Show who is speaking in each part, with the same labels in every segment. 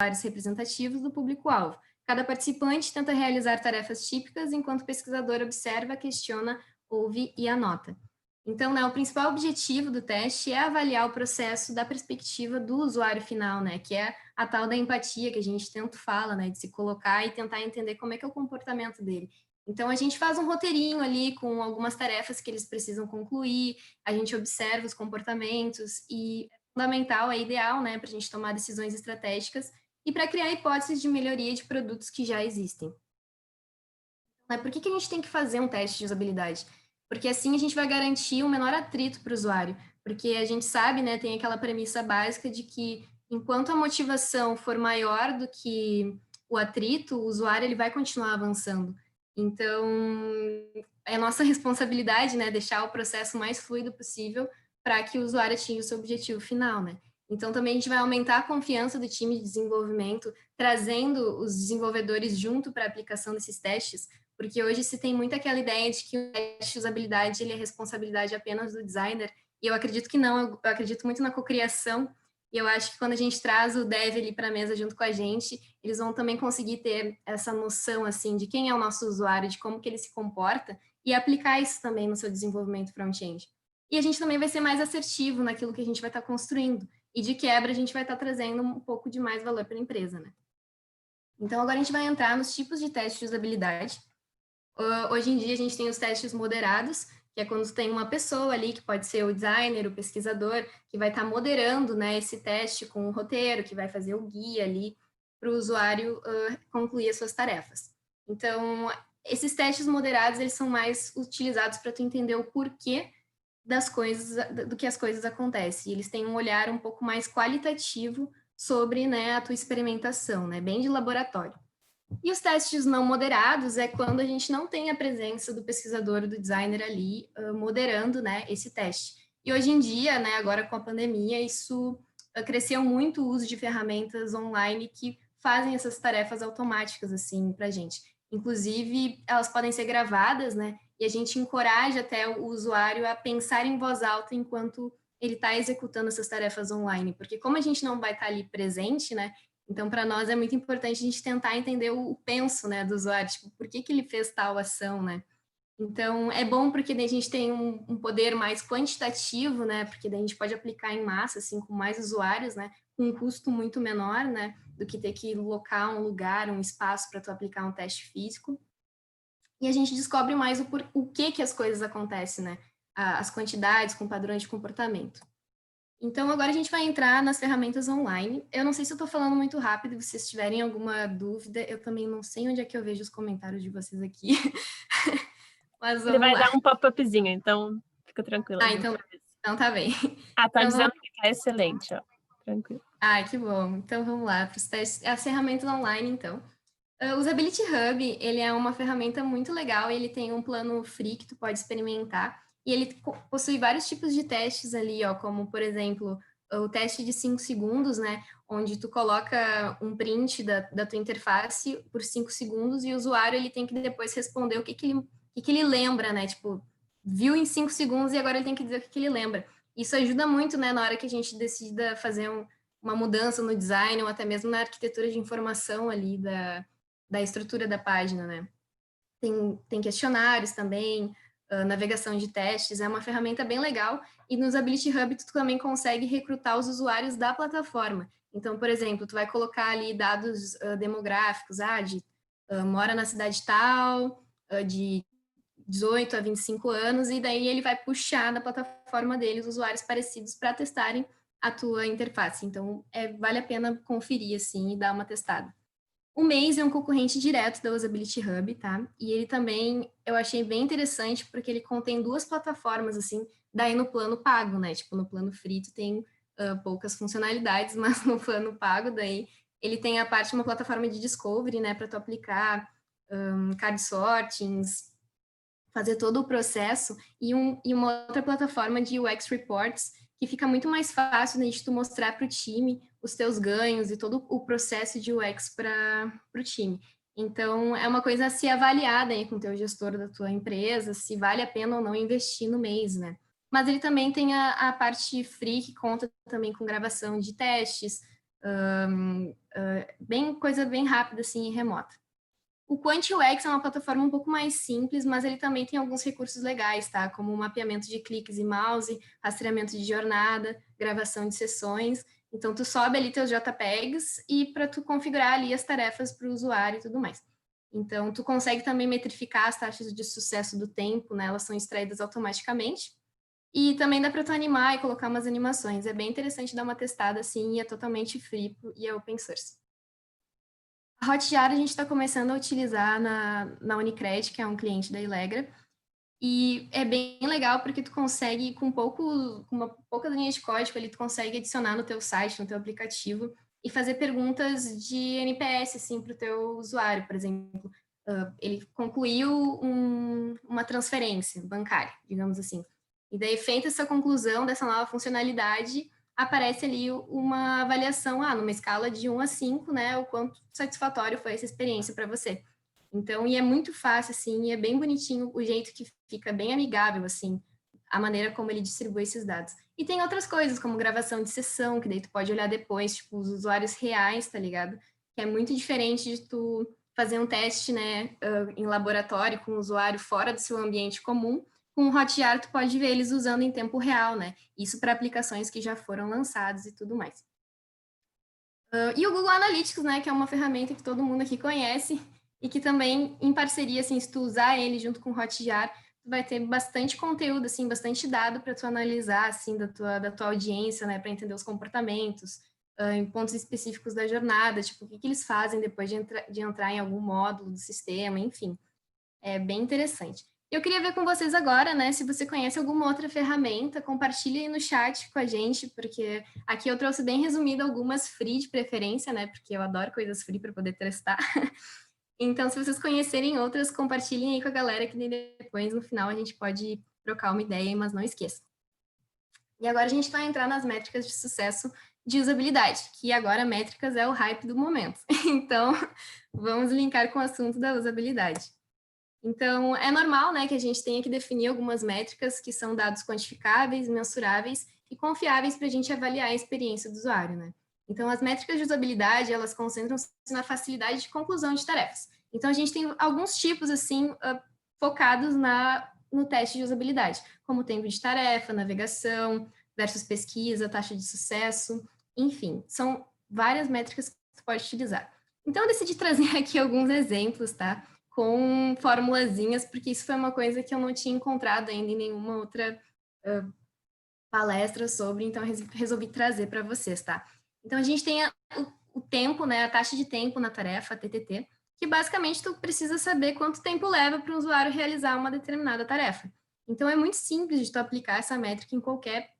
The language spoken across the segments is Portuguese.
Speaker 1: usuários representativos do público-alvo. Cada participante tenta realizar tarefas típicas, enquanto o pesquisador observa, questiona, ouve e anota. Então, né, o principal objetivo do teste é avaliar o processo da perspectiva do usuário final, né, que é a tal da empatia que a gente tanto fala, né, de se colocar e tentar entender como é que é o comportamento dele. Então, a gente faz um roteirinho ali com algumas tarefas que eles precisam concluir, a gente observa os comportamentos e é fundamental, é ideal, né, para a gente tomar decisões estratégicas e para criar hipóteses de melhoria de produtos que já existem. Mas por que a gente tem que fazer um teste de usabilidade? Porque assim a gente vai garantir um menor atrito para o usuário, porque a gente sabe, né, tem aquela premissa básica de que enquanto a motivação for maior do que o atrito, o usuário ele vai continuar avançando. Então, é nossa responsabilidade, né, deixar o processo mais fluido possível para que o usuário atinja o seu objetivo final, né? Então, também a gente vai aumentar a confiança do time de desenvolvimento, trazendo os desenvolvedores junto para a aplicação desses testes, porque hoje se tem muito aquela ideia de que o teste de usabilidade ele é responsabilidade apenas do designer, e eu acredito que não, eu acredito muito na cocriação, e eu acho que quando a gente traz o dev ali para a mesa junto com a gente, eles vão também conseguir ter essa noção, assim, de quem é o nosso usuário, de como que ele se comporta, e aplicar isso também no seu desenvolvimento front-end. E a gente também vai ser mais assertivo naquilo que a gente vai estar construindo, e de quebra a gente vai estar trazendo um pouco de mais valor para a empresa, né? Então, agora a gente vai entrar nos tipos de teste de usabilidade. Hoje em dia, a gente tem os testes moderados, que é quando tem uma pessoa ali, que pode ser o designer, o pesquisador, que vai estar moderando, né, esse teste com o roteiro, que vai fazer o guia ali para o usuário concluir as suas tarefas. Então, esses testes moderados, eles são mais utilizados para tu entender o porquê das coisas, do que as coisas acontecem. E eles têm um olhar um pouco mais qualitativo sobre, né, a tua experimentação, né, bem de laboratório. E os testes não moderados é quando a gente não tem a presença do pesquisador ou do designer ali moderando, né, esse teste. E hoje em dia, né, agora com a pandemia, isso cresceu muito o uso de ferramentas online que fazem essas tarefas automáticas, assim, para a gente. Inclusive, elas podem ser gravadas, né, e a gente encoraja até o usuário a pensar em voz alta enquanto ele está executando essas tarefas online, porque como a gente não vai estar ali presente, né, então, para nós é muito importante a gente tentar entender o penso, né, do usuário, tipo, por que ele fez tal ação, né? Então, é bom porque daí a gente tem um poder mais quantitativo, né, porque daí a gente pode aplicar em massa, assim, com mais usuários, né, com um custo muito menor, né, do que ter que locar um lugar, um espaço para tu aplicar um teste físico. E a gente descobre mais o que as coisas acontecem, né, as quantidades com padrões de comportamento. Então, agora a gente vai entrar nas ferramentas online. Eu não sei se eu estou falando muito rápido, se vocês tiverem alguma dúvida, eu também não sei onde é que eu vejo os comentários de vocês aqui, mas
Speaker 2: Ele
Speaker 1: vamos
Speaker 2: vai
Speaker 1: lá.
Speaker 2: dar um pop-upzinho, então fica tranquila, a gente
Speaker 1: Então,
Speaker 2: vai ver.
Speaker 1: então tá bem.
Speaker 2: Ah, tá
Speaker 1: Então,
Speaker 2: dizendo que tá excelente, ó. Tranquilo.
Speaker 1: que bom. Então, vamos lá para os testes. As ferramentas online, então. O Usability Hub, ele é uma ferramenta muito legal, ele tem um plano free que tu pode experimentar, e ele possui vários tipos de testes ali, ó, como, por exemplo, o teste de 5 segundos, né, onde tu coloca um print da tua interface por 5 segundos e o usuário ele tem que depois responder o que ele lembra, né, tipo, viu em 5 segundos e agora ele tem que dizer o que ele lembra. Isso ajuda muito, né, na hora que a gente decida fazer uma mudança no design ou até mesmo na arquitetura de informação ali da estrutura da página, né? Tem questionários também, navegação de testes, é uma ferramenta bem legal, e no Usability Hub tu também consegue recrutar os usuários da plataforma. Então, por exemplo, tu vai colocar ali dados demográficos, mora na cidade tal, de 18 a 25 anos, e daí ele vai puxar na plataforma dele os usuários parecidos para testarem a tua interface. Então, vale a pena conferir, assim, e dar uma testada. O Maze é um concorrente direto da Usability Hub, tá? E ele também, eu achei bem interessante, porque ele contém duas plataformas, assim, daí no plano pago, né? Tipo, no plano free tu tem poucas funcionalidades, mas no plano pago, daí, ele tem a parte, uma plataforma de discovery, né? Para tu aplicar card sortings, fazer todo o processo, e uma outra plataforma de UX Reports, que fica muito mais fácil, né, de tu mostrar para o time os teus ganhos e todo o processo de UX para o time. Então, é uma coisa a se avaliar aí com o teu gestor da tua empresa, se vale a pena ou não investir no mês, né? Mas ele também tem a parte free, que conta também com gravação de testes, coisa bem rápida assim, e remota. O QuantUX é uma plataforma um pouco mais simples, mas ele também tem alguns recursos legais, tá? Como o mapeamento de cliques e mouse, rastreamento de jornada, gravação de sessões. Então, tu sobe ali teus JPEGs e para tu configurar ali as tarefas para o usuário e tudo mais. Então, tu consegue também metrificar as taxas de sucesso do tempo, né? Elas são extraídas automaticamente. E também dá para tu animar e colocar umas animações. É bem interessante dar uma testada assim, e é totalmente free e é open source. A Hotjar a gente está começando a utilizar na Unicred, que é um cliente da Ilegra, e é bem legal porque tu consegue, com uma pouca linha de código, ali, tu consegue adicionar no teu site, no teu aplicativo, e fazer perguntas de NPS, assim, para o teu usuário, por exemplo. Ele concluiu uma transferência bancária, digamos assim. E daí, feita essa conclusão dessa nova funcionalidade, aparece ali uma avaliação, numa escala de 1 a 5, né, o quanto satisfatório foi essa experiência para você. Então, e é muito fácil, assim, e é bem bonitinho o jeito que fica bem amigável, assim, a maneira como ele distribui esses dados. E tem outras coisas, como gravação de sessão, que daí tu pode olhar depois, tipo, os usuários reais, tá ligado? Que é muito diferente de tu fazer um teste, né, em laboratório com o usuário fora do seu ambiente comum. Com o Hotjar, tu pode ver eles usando em tempo real, né? Isso para aplicações que já foram lançadas e tudo mais. E o Google Analytics, né, que é uma ferramenta que todo mundo aqui conhece e que também, em parceria, assim, se tu usar ele junto com o Hotjar, tu vai ter bastante conteúdo, assim, bastante dado para tu analisar, assim, da tua audiência, né, para entender os comportamentos, em pontos específicos da jornada, tipo, o que eles fazem depois de entrar em algum módulo do sistema, enfim. É bem interessante. Eu queria ver com vocês agora, né, se você conhece alguma outra ferramenta, compartilhe aí no chat com a gente, porque aqui eu trouxe bem resumido algumas free de preferência, né, porque eu adoro coisas free para poder testar. Então, se vocês conhecerem outras, compartilhem aí com a galera, que depois, no final, a gente pode trocar uma ideia, mas não esqueça. E agora a gente vai entrar nas métricas de sucesso de usabilidade, que agora métricas é o hype do momento. Então, vamos linkar com o assunto da usabilidade. Então, é normal, né, que a gente tenha que definir algumas métricas que são dados quantificáveis, mensuráveis e confiáveis para a gente avaliar a experiência do usuário, né? Então, as métricas de usabilidade, elas concentram-se na facilidade de conclusão de tarefas. Então, a gente tem alguns tipos, assim, focados no teste de usabilidade, como tempo de tarefa, navegação, versus pesquisa, taxa de sucesso, enfim, são várias métricas que você pode utilizar. Então, eu decidi trazer aqui alguns exemplos, tá? Com formulazinhas, porque isso foi uma coisa que eu não tinha encontrado ainda em nenhuma outra palestra sobre, então eu resolvi trazer para vocês, tá? Então, a gente tem o tempo, né, a taxa de tempo na tarefa, a TTT, que basicamente tu precisa saber quanto tempo leva para o usuário realizar uma determinada tarefa. Então, é muito simples de tu aplicar essa métrica em qualquer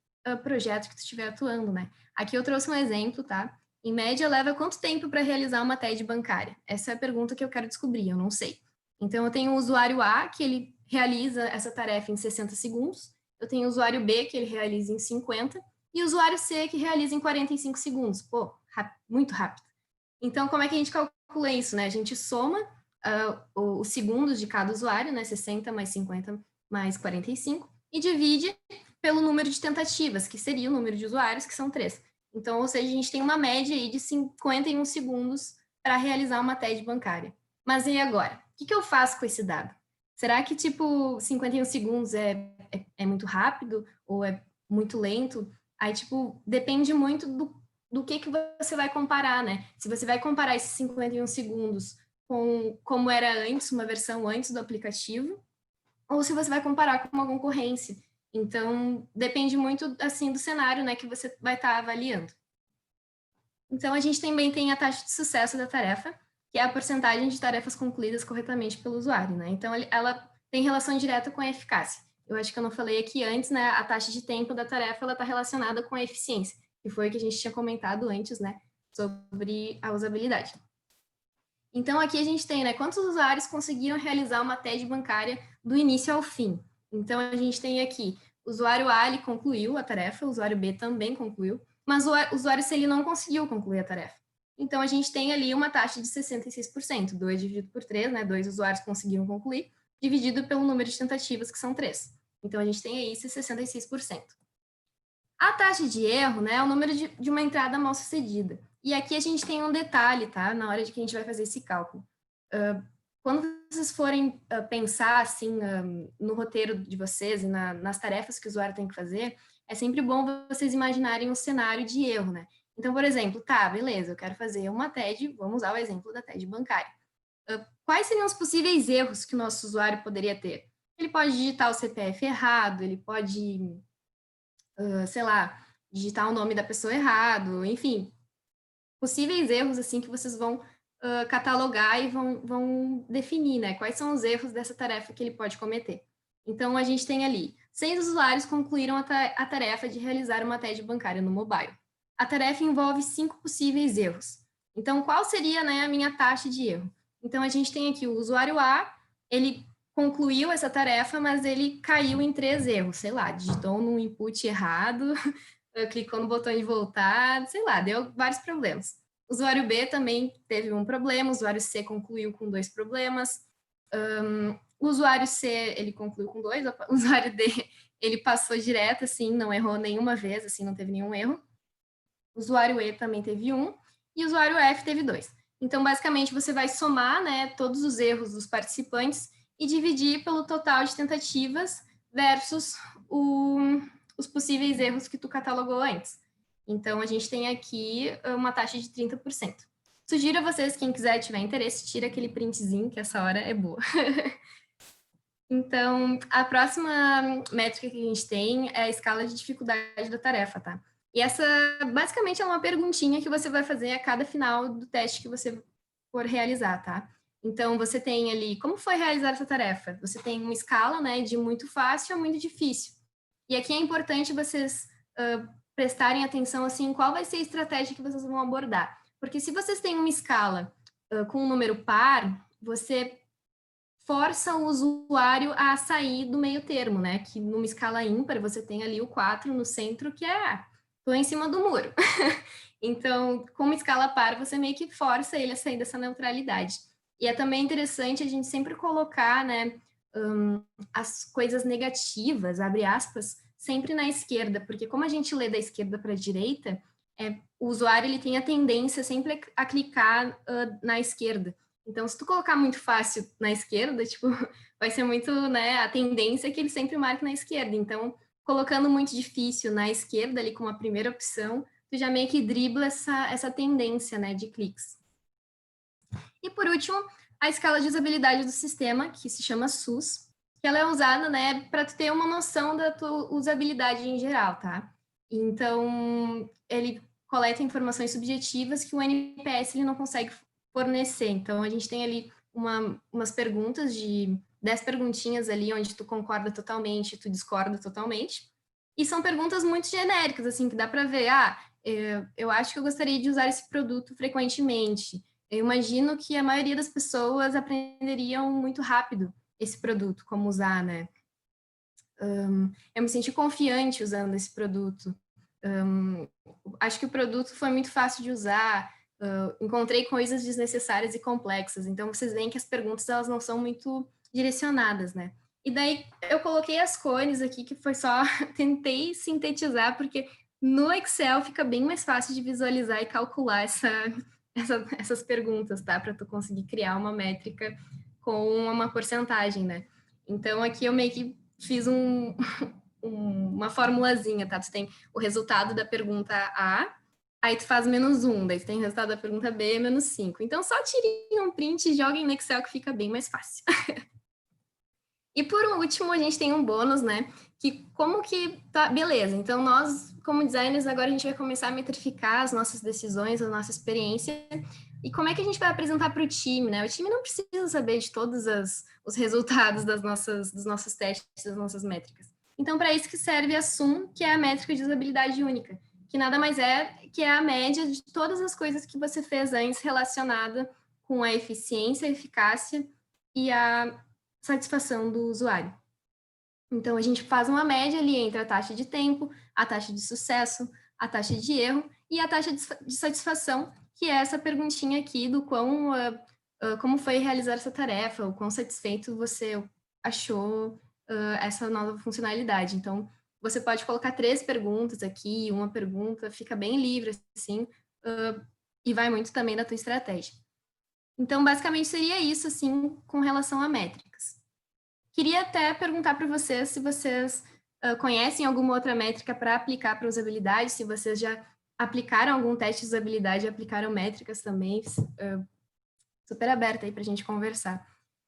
Speaker 1: projeto que tu estiver atuando, né? Aqui eu trouxe um exemplo, tá? Em média, leva quanto tempo para realizar uma TED bancária? Essa é a pergunta que eu quero descobrir, eu não sei. Então, eu tenho o usuário A, que ele realiza essa tarefa em 60 segundos, eu tenho o usuário B, que ele realiza em 50, e o usuário C, que realiza em 45 segundos. Pô, muito rápido. Então, como é que a gente calcula isso, né? A gente soma os segundos de cada usuário, né? 60 mais 50 mais 45, e divide pelo número de tentativas, que seria o número de usuários, que são 3. Então, ou seja, a gente tem uma média aí de 51 segundos para realizar uma TED bancária. Mas e agora? O que eu faço com esse dado? Será que, tipo, 51 segundos é muito rápido ou é muito lento? Aí, tipo, depende muito do que você vai comparar, né? Se você vai comparar esses 51 segundos com como era antes, uma versão antes do aplicativo, ou se você vai comparar com uma concorrência. Então, depende muito, assim, do cenário, né, que você vai estar avaliando. Então, a gente também tem a taxa de sucesso da tarefa, que é a porcentagem de tarefas concluídas corretamente pelo usuário, né? Então, ela tem relação direta com a eficácia. Eu acho que eu não falei aqui antes, né? A taxa de tempo da tarefa, ela está relacionada com a eficiência, que foi o que a gente tinha comentado antes, né? Sobre a usabilidade. Então, aqui a gente tem, né? Quantos usuários conseguiram realizar uma TED bancária do início ao fim? Então, a gente tem aqui, o usuário A, ele concluiu a tarefa, o usuário B também concluiu, mas o usuário C, ele não conseguiu concluir a tarefa. Então, a gente tem ali uma taxa de 66%, 2 dividido por 3, né? 2 usuários conseguiram concluir, dividido pelo número de tentativas, que são 3. Então, a gente tem aí esse 66%. A taxa de erro, né, é o número de uma entrada mal sucedida. E aqui a gente tem um detalhe, tá? Na hora de que a gente vai fazer esse cálculo. Quando vocês forem pensar, assim, no roteiro de vocês e nas tarefas que o usuário tem que fazer, é sempre bom vocês imaginarem um cenário de erro, né? Então, por exemplo, tá, beleza, eu quero fazer uma TED, vamos usar o exemplo da TED bancária. Quais seriam os possíveis erros que o nosso usuário poderia ter? Ele pode digitar o CPF errado, ele pode, sei lá, digitar o nome da pessoa errado, enfim, possíveis erros, assim, que vocês vão catalogar e vão definir, né? Quais são os erros dessa tarefa que ele pode cometer. Então, a gente tem ali, 6 usuários concluíram a tarefa de realizar uma TED bancária no mobile. A tarefa envolve 5 possíveis erros. Então, qual seria, né, a minha taxa de erro? Então, a gente tem aqui o usuário A, ele concluiu essa tarefa, mas ele caiu em 3 erros, sei lá, digitou num input errado, clicou no botão de voltar, sei lá, deu vários problemas. O usuário B também teve um problema, o usuário C concluiu com 2 problemas, o usuário C, ele concluiu com 2, o usuário D, ele passou direto, assim, não errou nenhuma vez, assim, não teve nenhum erro. O usuário E também teve 1, e o usuário F teve 2. Então, basicamente, você vai somar, né, todos os erros dos participantes e dividir pelo total de tentativas versus os possíveis erros que tu catalogou antes. Então, a gente tem aqui uma taxa de 30%. Sugiro a vocês, quem quiser, tiver interesse, tira aquele printzinho, que essa hora é boa. Então, a próxima métrica que a gente tem é a escala de dificuldade da tarefa, tá? E essa, basicamente, é uma perguntinha que você vai fazer a cada final do teste que você for realizar, tá? Então, você tem ali, como foi realizar essa tarefa? Você tem uma escala, né, de muito fácil a muito difícil. E aqui é importante vocês prestarem atenção, assim, qual vai ser a estratégia que vocês vão abordar. Porque se vocês têm uma escala com um número par, você força o usuário a sair do meio termo, né? Que numa escala ímpar, você tem ali o 4 no centro, que é, tô em cima do muro. Então, com uma escala par, você meio que força ele a sair dessa neutralidade. E é também interessante a gente sempre colocar, né, as coisas negativas, abre aspas, sempre na esquerda, porque como a gente lê da esquerda para a direita, o usuário ele tem a tendência sempre a clicar na esquerda. Então, se tu colocar muito fácil na esquerda, tipo, vai ser muito, né, a tendência é que ele sempre marque na esquerda. Então, colocando muito difícil na esquerda ali como a primeira opção, tu já meio que dribla essa tendência, né, de cliques. E por último, a escala de usabilidade do sistema, que se chama SUS, que ela é usada, né, para tu ter uma noção da tua usabilidade em geral, tá? Então, ele coleta informações subjetivas que o NPS ele não consegue fornecer. Então, a gente tem ali umas perguntas de 10 perguntinhas ali, onde tu concorda totalmente, tu discorda totalmente. E são perguntas muito genéricas, assim, que dá para ver, eu acho que eu gostaria de usar esse produto frequentemente. Eu imagino que a maioria das pessoas aprenderiam muito rápido esse produto, como usar, né? Eu me senti confiante usando esse produto. Acho que o produto foi muito fácil de usar. Encontrei coisas desnecessárias e complexas. Então, vocês veem que as perguntas elas não são muito direcionadas, né? E daí, eu coloquei as cores aqui, que foi só... tentei sintetizar, porque no Excel fica bem mais fácil de visualizar e calcular essas perguntas, tá? Para tu conseguir criar uma métrica com uma porcentagem, né? Então, aqui eu meio que fiz uma formulazinha, tá? Tu tem o resultado da pergunta A, aí tu faz -1, daí tu tem o resultado da pergunta B, -5. Então, só tirem um print e joguem no Excel que fica bem mais fácil. E por último, a gente tem um bônus, né? Que como que tá, beleza. Então, nós, como designers, agora a gente vai começar a metrificar as nossas decisões, a nossa experiência. E como é que a gente vai apresentar para o time, né? O time não precisa saber de todos os resultados dos nossos testes, das nossas métricas. Então, para isso que serve a SUM, que é a métrica de usabilidade única, que nada mais é que é a média de todas as coisas que você fez antes relacionada com a eficiência, a eficácia e a satisfação do usuário. Então, a gente faz uma média ali entre a taxa de tempo, a taxa de sucesso, a taxa de erro e a taxa de satisfação, que é essa perguntinha aqui do como foi realizar essa tarefa, o quão satisfeito você achou essa nova funcionalidade. Então, você pode colocar 3 perguntas aqui, uma pergunta, fica bem livre, assim, e vai muito também da tua estratégia. Então, basicamente, seria isso, assim, com relação a métricas. Queria até perguntar para vocês se vocês conhecem alguma outra métrica para aplicar para usabilidade, se vocês já aplicaram algum teste de usabilidade e aplicaram métricas também, super aberta aí para a gente conversar.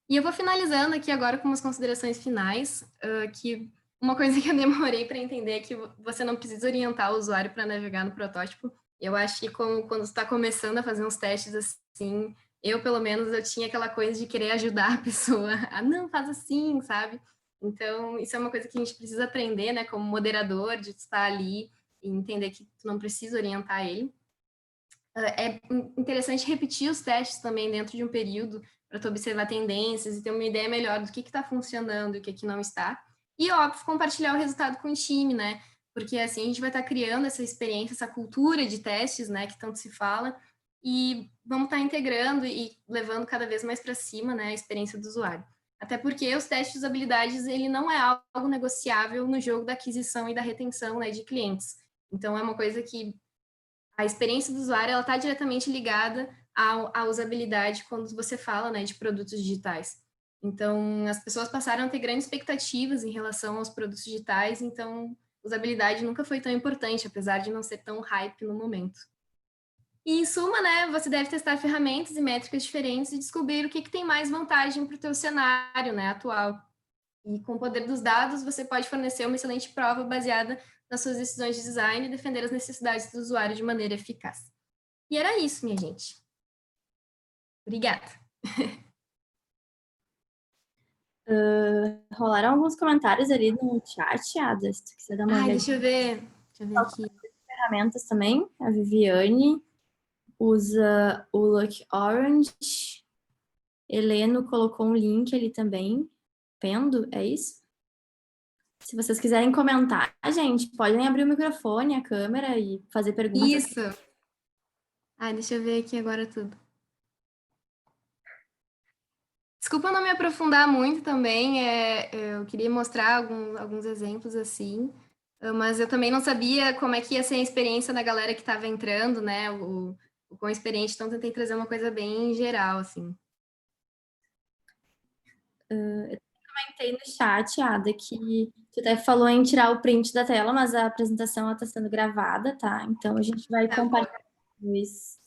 Speaker 1: E eu vou finalizando aqui agora com umas considerações finais, que uma coisa que eu demorei para entender é que você não precisa orientar o usuário para navegar no protótipo. Eu acho que quando você está começando a fazer uns testes assim, eu, pelo menos, eu tinha aquela coisa de querer ajudar a pessoa a não, faz assim, sabe? Então, isso é uma coisa que a gente precisa aprender, né, como moderador, de estar ali e entender que tu não precisa orientar ele. É interessante repetir os testes também dentro de um período para tu observar tendências e ter uma ideia melhor do que está funcionando e o que não está. E, óbvio, compartilhar o resultado com o time, né? Porque assim a gente vai estar criando essa experiência, essa cultura de testes, né, que tanto se fala, e vamos estar integrando e levando cada vez mais para cima, né, a experiência do usuário. Até porque os testes de usabilidade, ele não é algo negociável no jogo da aquisição e da retenção, né, de clientes. Então, é uma coisa que a experiência do usuário ela está diretamente ligada à usabilidade quando você fala, né, de produtos digitais. Então, as pessoas passaram a ter grandes expectativas em relação aos produtos digitais, então, usabilidade nunca foi tão importante, apesar de não ser tão hype no momento. E, em suma, né, você deve testar ferramentas e métricas diferentes e descobrir o que tem mais vantagem para o teu cenário, né, atual. E com o poder dos dados, você pode fornecer uma excelente prova baseada nas suas decisões de design e defender as necessidades do usuário de maneira eficaz. E era isso, minha gente. Obrigada.
Speaker 3: Rolaram alguns comentários ali no chat, Ada, se tu quiser dar uma olhada.
Speaker 1: Deixa eu ver aqui.
Speaker 3: Ferramentas também, a Viviane usa o Luck Orange. Heleno colocou um link ali também. Pendo, é isso? Se vocês quiserem comentar, gente, podem abrir o microfone, a câmera e fazer perguntas.
Speaker 1: Isso. Deixa eu ver aqui agora tudo. Desculpa não me aprofundar muito também, eu queria mostrar alguns exemplos assim, mas eu também não sabia como é que ia ser a experiência da galera que estava entrando, né, o quão experiente, então tentei trazer uma coisa bem geral, assim.
Speaker 3: Eu comentei no chat, Ada, que tu até falou em tirar o print da tela, mas a apresentação está sendo gravada, tá? Então a gente vai compartilhar isso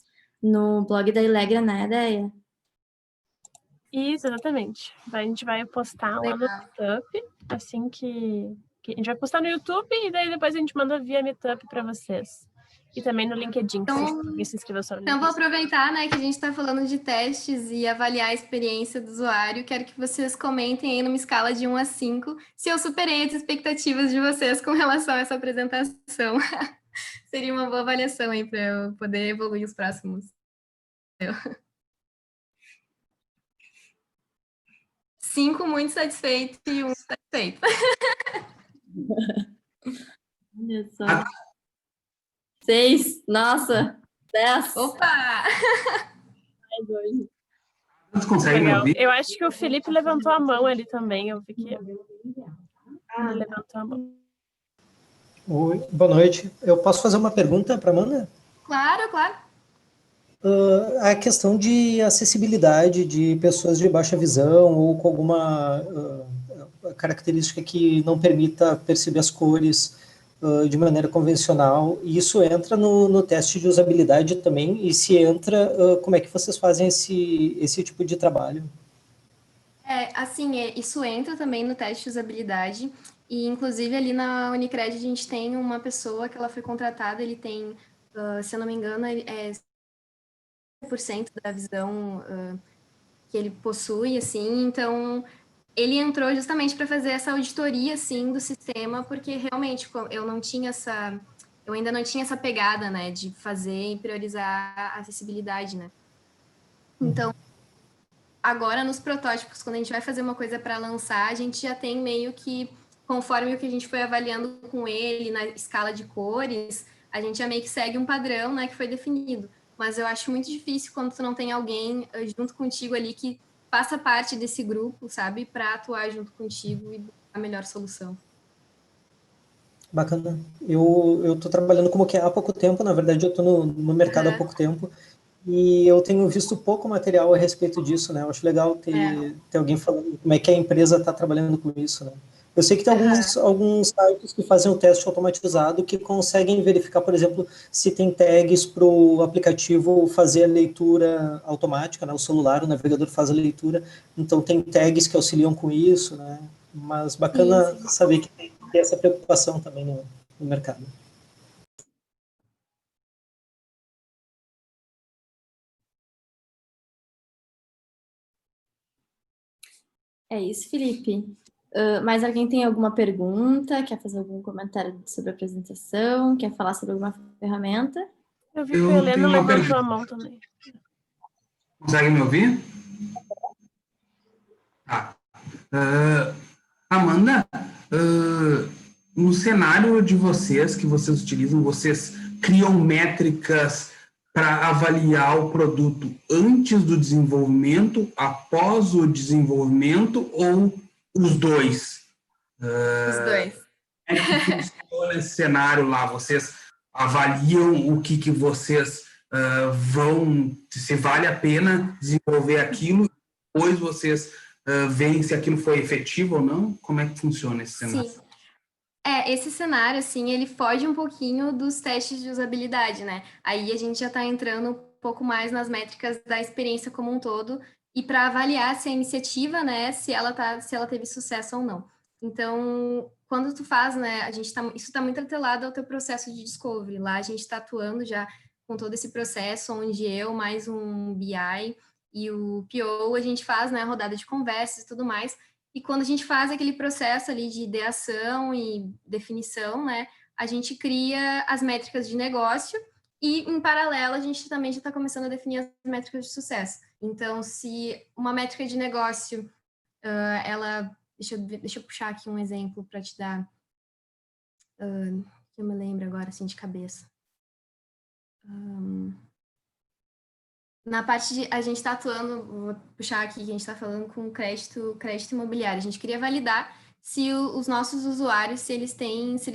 Speaker 3: no blog da Ilegra, né, Ideia?
Speaker 2: Isso, exatamente. A gente vai postar lá no Meetup, assim que a gente vai postar no YouTube e daí depois a gente manda via Meetup para vocês. E também no LinkedIn, que se inscreveu só no LinkedIn.
Speaker 1: Então, vou aproveitar, né, que a gente está falando de testes e avaliar a experiência do usuário. Quero que vocês comentem aí numa escala de 1 a 5 se eu superei as expectativas de vocês com relação a essa apresentação. Seria uma boa avaliação aí para eu poder evoluir os próximos. 5 muito satisfeito e 1 satisfeito.
Speaker 3: Olha só. 6, nossa, 10.
Speaker 1: Opa!
Speaker 4: Vocês conseguem me ouvir?
Speaker 2: Eu acho que o Felipe levantou a mão ali também, eu vi que ele levantou a mão.
Speaker 5: Oi, boa noite. Eu posso fazer uma pergunta para a Amanda?
Speaker 1: Claro, claro.
Speaker 5: A questão de acessibilidade de pessoas de baixa visão ou com alguma característica que não permita perceber as cores de maneira convencional, isso entra no teste de usabilidade também? E se entra, como é que vocês fazem esse tipo de trabalho?
Speaker 1: Isso entra também no teste de usabilidade. E, inclusive, ali na Unicred, a gente tem uma pessoa que ela foi contratada, ele tem, se eu não me engano, é 100% da visão que ele possui, assim, então ele entrou justamente para fazer essa auditoria, assim, do sistema, porque realmente eu ainda não tinha essa pegada, né, de fazer e priorizar a acessibilidade, né. Então, agora nos protótipos, quando a gente vai fazer uma coisa para lançar, a gente já tem meio que, conforme o que a gente foi avaliando com ele na escala de cores, a gente já meio que segue um padrão, né, que foi definido. Mas eu acho muito difícil quando tu não tem alguém junto contigo ali que faça parte desse grupo, sabe, para atuar junto contigo e buscar a melhor solução.
Speaker 5: Bacana. Eu estou trabalhando como QA há pouco tempo, na verdade eu estou no mercado há pouco tempo, e eu tenho visto pouco material a respeito disso, né? Eu acho legal ter alguém falando como é que a empresa está trabalhando com isso, né? Eu sei que tem alguns sites que fazem o teste automatizado que conseguem verificar, por exemplo, se tem tags para o aplicativo fazer a leitura automática, né? O celular, o navegador faz a leitura, então tem tags que auxiliam com isso, né? Mas bacana saber que tem essa preocupação também no mercado.
Speaker 3: É isso, Felipe. Mais alguém tem alguma pergunta? Quer fazer algum comentário sobre a apresentação? Quer falar sobre alguma ferramenta?
Speaker 2: Eu vi que o Helena levantou a mão também.
Speaker 4: Consegue me ouvir? Tá. Amanda, no cenário de vocês, que vocês utilizam, vocês criam métricas para avaliar o produto antes do desenvolvimento, após o desenvolvimento ou os dois?
Speaker 1: Os dois.
Speaker 4: Como é que funciona esse cenário lá? Vocês avaliam o que vocês vão, se vale a pena desenvolver aquilo, depois vocês veem se aquilo foi efetivo ou não? Como é que funciona esse cenário?
Speaker 1: Sim. Esse cenário, assim, ele foge um pouquinho dos testes de usabilidade, né? Aí a gente já está entrando um pouco mais nas métricas da experiência como um todo e para avaliar se a iniciativa, né, se ela teve sucesso ou não. Então, quando tu faz, né, isso está muito atrelado ao teu processo de discovery. Lá a gente está atuando já com todo esse processo, onde eu, mais um BI e o PO, a gente faz, né, a rodada de conversas e tudo mais. E quando a gente faz aquele processo ali de ideação e definição, né, a gente cria as métricas de negócio e, em paralelo, a gente também já está começando a definir as métricas de sucesso. Então, se uma métrica de negócio, deixa eu puxar aqui um exemplo para te dar, que eu me lembro agora, assim, de cabeça. Na parte de, a gente está atuando, vou puxar aqui, que a gente está falando com crédito imobiliário. A gente queria validar se os nossos usuários, se eles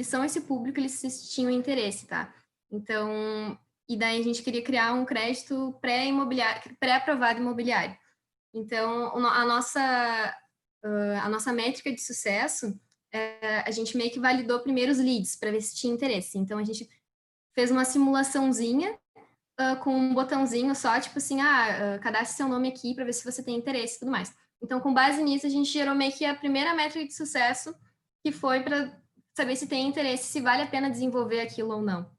Speaker 1: são esse público, eles tinham interesse, tá? Então, e daí a gente queria criar um crédito pré-aprovado imobiliário. Então, a nossa métrica de sucesso, a gente meio que validou primeiro os leads, para ver se tinha interesse. Então, a gente fez uma simulaçãozinha com um botãozinho só, tipo assim, cadastre seu nome aqui para ver se você tem interesse e tudo mais. Então, com base nisso, a gente gerou meio que a primeira métrica de sucesso, que foi para saber se tem interesse, se vale a pena desenvolver aquilo ou não.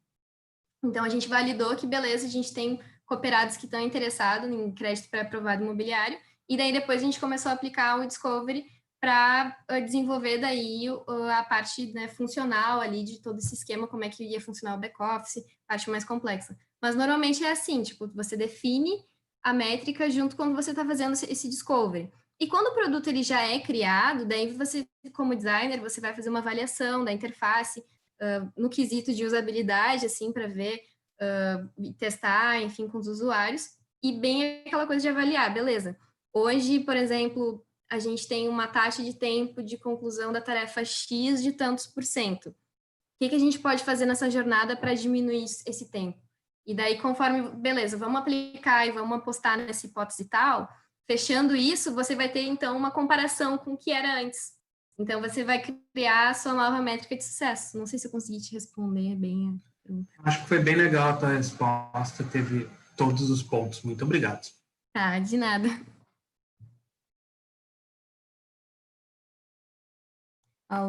Speaker 1: Então, a gente validou que, beleza, a gente tem cooperados que estão interessados em crédito pré-aprovado imobiliário, e daí depois a gente começou a aplicar o Discovery para desenvolver daí a parte, né, funcional ali de todo esse esquema, como é que ia funcionar o back-office, parte mais complexa. Mas normalmente é assim, tipo, você define a métrica junto quando você está fazendo esse discovery. E quando o produto ele já é criado, daí você, como designer, você vai fazer uma avaliação da interface no quesito de usabilidade, assim, para ver, testar, enfim, com os usuários. E bem aquela coisa de avaliar, beleza. Hoje, por exemplo, a gente tem uma taxa de tempo de conclusão da tarefa X de tantos %. O que a gente pode fazer nessa jornada para diminuir esse tempo? E daí, conforme, beleza, vamos aplicar e vamos apostar nessa hipótese tal, fechando isso, você vai ter, então, uma comparação com o que era antes. Então, você vai criar a sua nova métrica de sucesso. Não sei se eu consegui te responder bem a pergunta.
Speaker 4: Acho que foi bem legal a tua resposta, teve todos os pontos. Muito obrigado.
Speaker 1: Tá, de nada.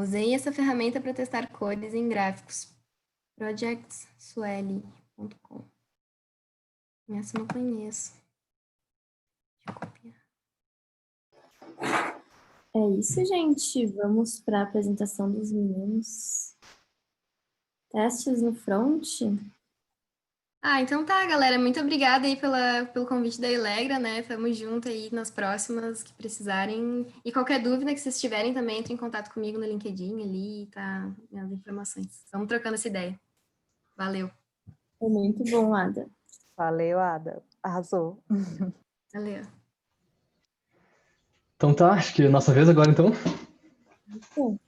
Speaker 1: Usei essa ferramenta para testar cores em gráficos. projectsueli.com. Essa eu não conheço. Deixa eu copiar.
Speaker 3: É isso, gente. Vamos para a apresentação dos meninos. Testes no front.
Speaker 1: Então tá, galera. Muito obrigada aí pelo convite da Elegra, né? Tamo junto aí nas próximas que precisarem. E qualquer dúvida que vocês tiverem também, entre em contato comigo no LinkedIn ali, tá? Minhas informações. Vamos trocando essa ideia. Valeu.
Speaker 3: É muito bom, Ada.
Speaker 6: Valeu, Ada. Arrasou.
Speaker 1: Valeu.
Speaker 7: Então tá, acho que é a nossa vez agora, então.
Speaker 3: Sim.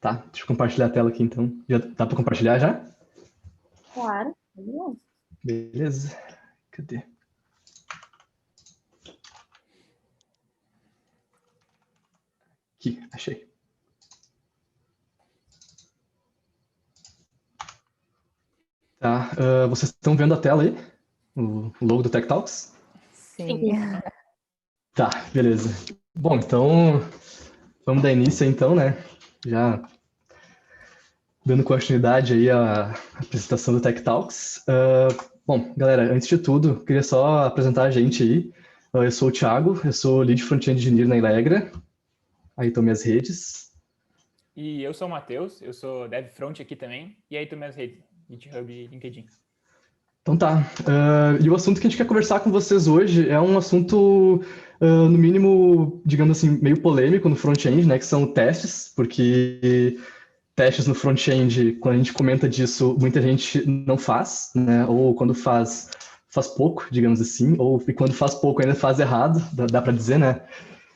Speaker 7: Tá, deixa eu compartilhar a tela aqui, então. Já dá para compartilhar já?
Speaker 3: Claro. Beleza.
Speaker 7: Beleza. Cadê? Aqui, achei. Tá, vocês estão vendo a tela aí? O logo do Tech Talks?
Speaker 6: Sim.
Speaker 7: Tá, beleza. Bom, então vamos dar início então, né? Já dando continuidade aí à apresentação do Tech Talks. Bom, galera, antes de tudo, queria só apresentar a gente aí. Eu sou o Thiago, eu sou Lead Front-End Engineer na Elegra. Aí estão minhas redes.
Speaker 8: E eu sou o Matheus, eu sou Dev Front aqui também. E aí estão minhas redes, GitHub e LinkedIn.
Speaker 7: Então tá. E o assunto que a gente quer conversar com vocês hoje é um assunto, no mínimo, digamos assim, meio polêmico no front-end, né? Que são testes, porque testes no front-end, quando a gente comenta disso, muita gente não faz, né? Ou quando faz pouco, digamos assim, e quando faz pouco ainda faz errado, dá para dizer, né?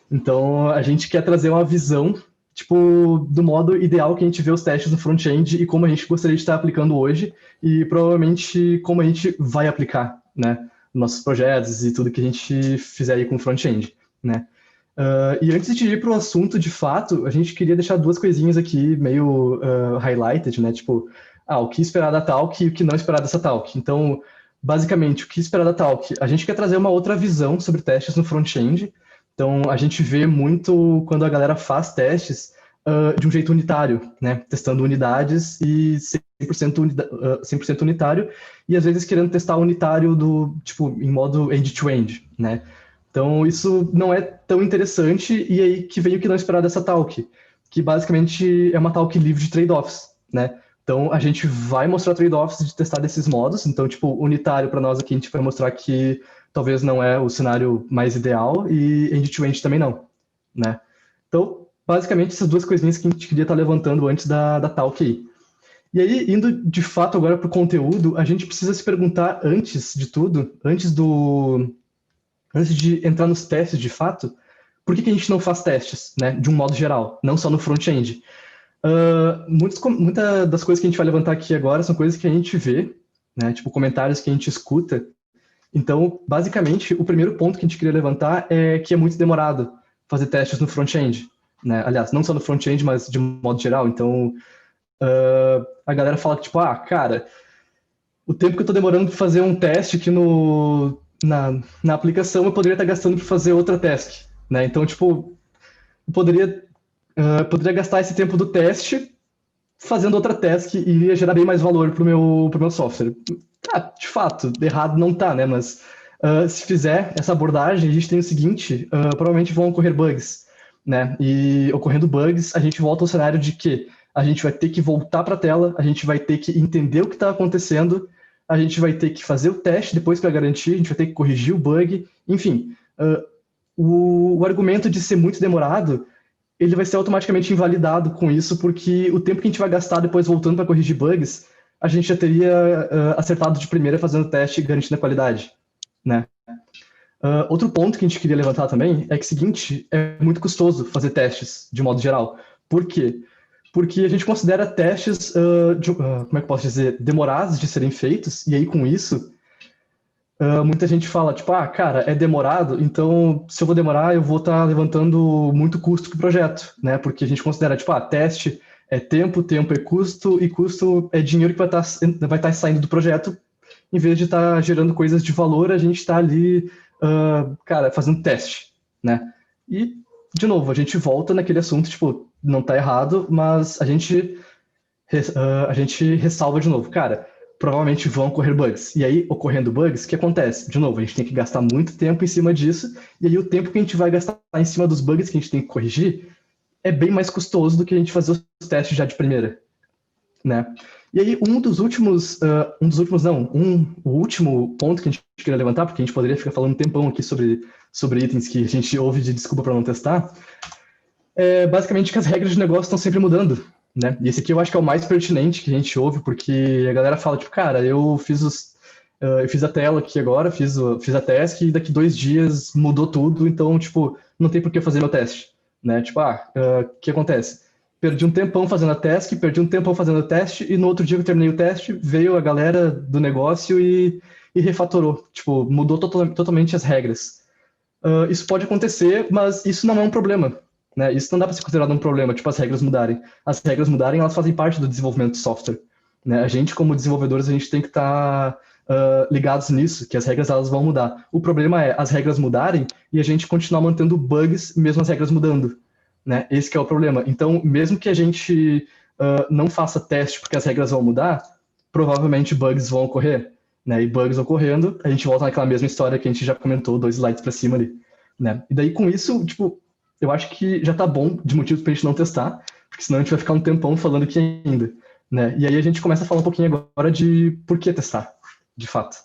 Speaker 7: Então a gente quer trazer uma visão, tipo, do modo ideal que a gente vê os testes no front-end e como a gente gostaria de estar aplicando hoje e provavelmente como a gente vai aplicar, né? Nossos projetos e tudo que a gente fizer aí com o front-end, né? E antes de ir para o assunto, de fato, a gente queria deixar duas coisinhas aqui meio highlighted, né? Tipo, o que esperar da talk e o que não esperar dessa talk. Então, basicamente, o que esperar da talk? A gente quer trazer uma outra visão sobre testes no front-end. Então, a gente vê muito quando a galera faz testes de um jeito unitário, né? Testando unidades e 100% unitário, e às vezes querendo testar unitário em modo end-to-end, né? Então, isso não é tão interessante, e aí que vem o que não esperar dessa talk, que basicamente é uma talk livre de trade-offs, né? Então, a gente vai mostrar trade-offs de testar desses modos. Então, tipo, unitário para nós aqui, a gente vai mostrar que talvez não é o cenário mais ideal, e end-to-end também não, né? Então, basicamente, essas duas coisinhas que a gente queria estar levantando antes da talk aí. E aí, indo de fato agora para o conteúdo, a gente precisa se perguntar antes de tudo, antes de entrar nos testes de fato, por que a gente não faz testes, né, de um modo geral, não só no front-end? Muita das coisas que a gente vai levantar aqui agora são coisas que a gente vê, né, tipo comentários que a gente escuta. Então, basicamente, o primeiro ponto que a gente queria levantar é que é muito demorado fazer testes no front-end, né? Aliás, não só no front-end, mas de modo geral. Então, a galera fala que, tipo, cara, o tempo que eu estou demorando para fazer um teste aqui na aplicação, eu poderia estar gastando para fazer outra task, né? Então, tipo, eu poderia gastar esse tempo do teste fazendo outra task e iria gerar bem mais valor para o meu software. De fato, errado não tá, né? Mas se fizer essa abordagem, a gente tem o seguinte, provavelmente vão ocorrer bugs, né? E ocorrendo bugs, a gente volta ao cenário de que a gente vai ter que voltar para a tela, a gente vai ter que entender o que está acontecendo, a gente vai ter que fazer o teste depois para garantir, a gente vai ter que corrigir o bug, enfim. O argumento de ser muito demorado, ele vai ser automaticamente invalidado com isso, porque o tempo que a gente vai gastar depois voltando para corrigir bugs, a gente já teria acertado de primeira fazendo o teste e garantindo a qualidade, né? Outro ponto que a gente queria levantar também é que, seguinte, é muito custoso fazer testes, de modo geral. Por quê? Porque a gente considera testes, como é que eu posso dizer, demorados de serem feitos, e aí com isso, muita gente fala, tipo, cara, é demorado, então se eu vou demorar, eu vou estar levantando muito custo para o projeto, né? Porque a gente considera, tipo, teste é tempo, tempo é custo, e custo é dinheiro que vai estar saindo do projeto. Em vez de estar gerando coisas de valor, a gente está ali, fazendo teste, né? E, de novo, a gente volta naquele assunto, tipo, não está errado, mas a gente ressalva de novo. Cara, provavelmente vão ocorrer bugs. E aí, ocorrendo bugs, o que acontece? De novo, a gente tem que gastar muito tempo em cima disso, e aí o tempo que a gente vai gastar em cima dos bugs que a gente tem que corrigir é bem mais custoso do que a gente fazer os testes já de primeira, né? E aí, o último ponto que a gente queria levantar, porque a gente poderia ficar falando um tempão aqui sobre itens que a gente ouve de desculpa para não testar, é basicamente que as regras de negócio estão sempre mudando, né? E esse aqui eu acho que é o mais pertinente que a gente ouve, porque a galera fala, tipo, cara, eu fiz a tela aqui agora, fiz a task e daqui 2 dias mudou tudo, então, tipo, não tem por que fazer meu teste, né? Tipo, o que acontece? Perdi um tempão fazendo a task, perdi um tempão fazendo o teste, e no outro dia que eu terminei o teste, veio a galera do negócio e e refatorou, tipo, mudou totalmente as regras. Isso pode acontecer, mas isso não é um problema, né? Isso não dá para ser considerado um problema, tipo, as regras mudarem. As regras mudarem, elas fazem parte do desenvolvimento de software, né? A gente, como desenvolvedores, a gente tem que estar ligados nisso, que as regras elas vão mudar. O problema é as regras mudarem e a gente continuar mantendo bugs mesmo as regras mudando, né? Esse que é o problema. Então, mesmo que a gente não faça teste porque as regras vão mudar, provavelmente bugs vão ocorrer, né? E bugs ocorrendo, a gente volta naquela mesma história que a gente já comentou 2 slides para cima ali, né? E daí, com isso, tipo, eu acho que já tá bom de motivos pra gente não testar, porque senão a gente vai ficar um tempão falando aqui ainda, né? E aí a gente começa a falar um pouquinho agora de por que testar, de fato.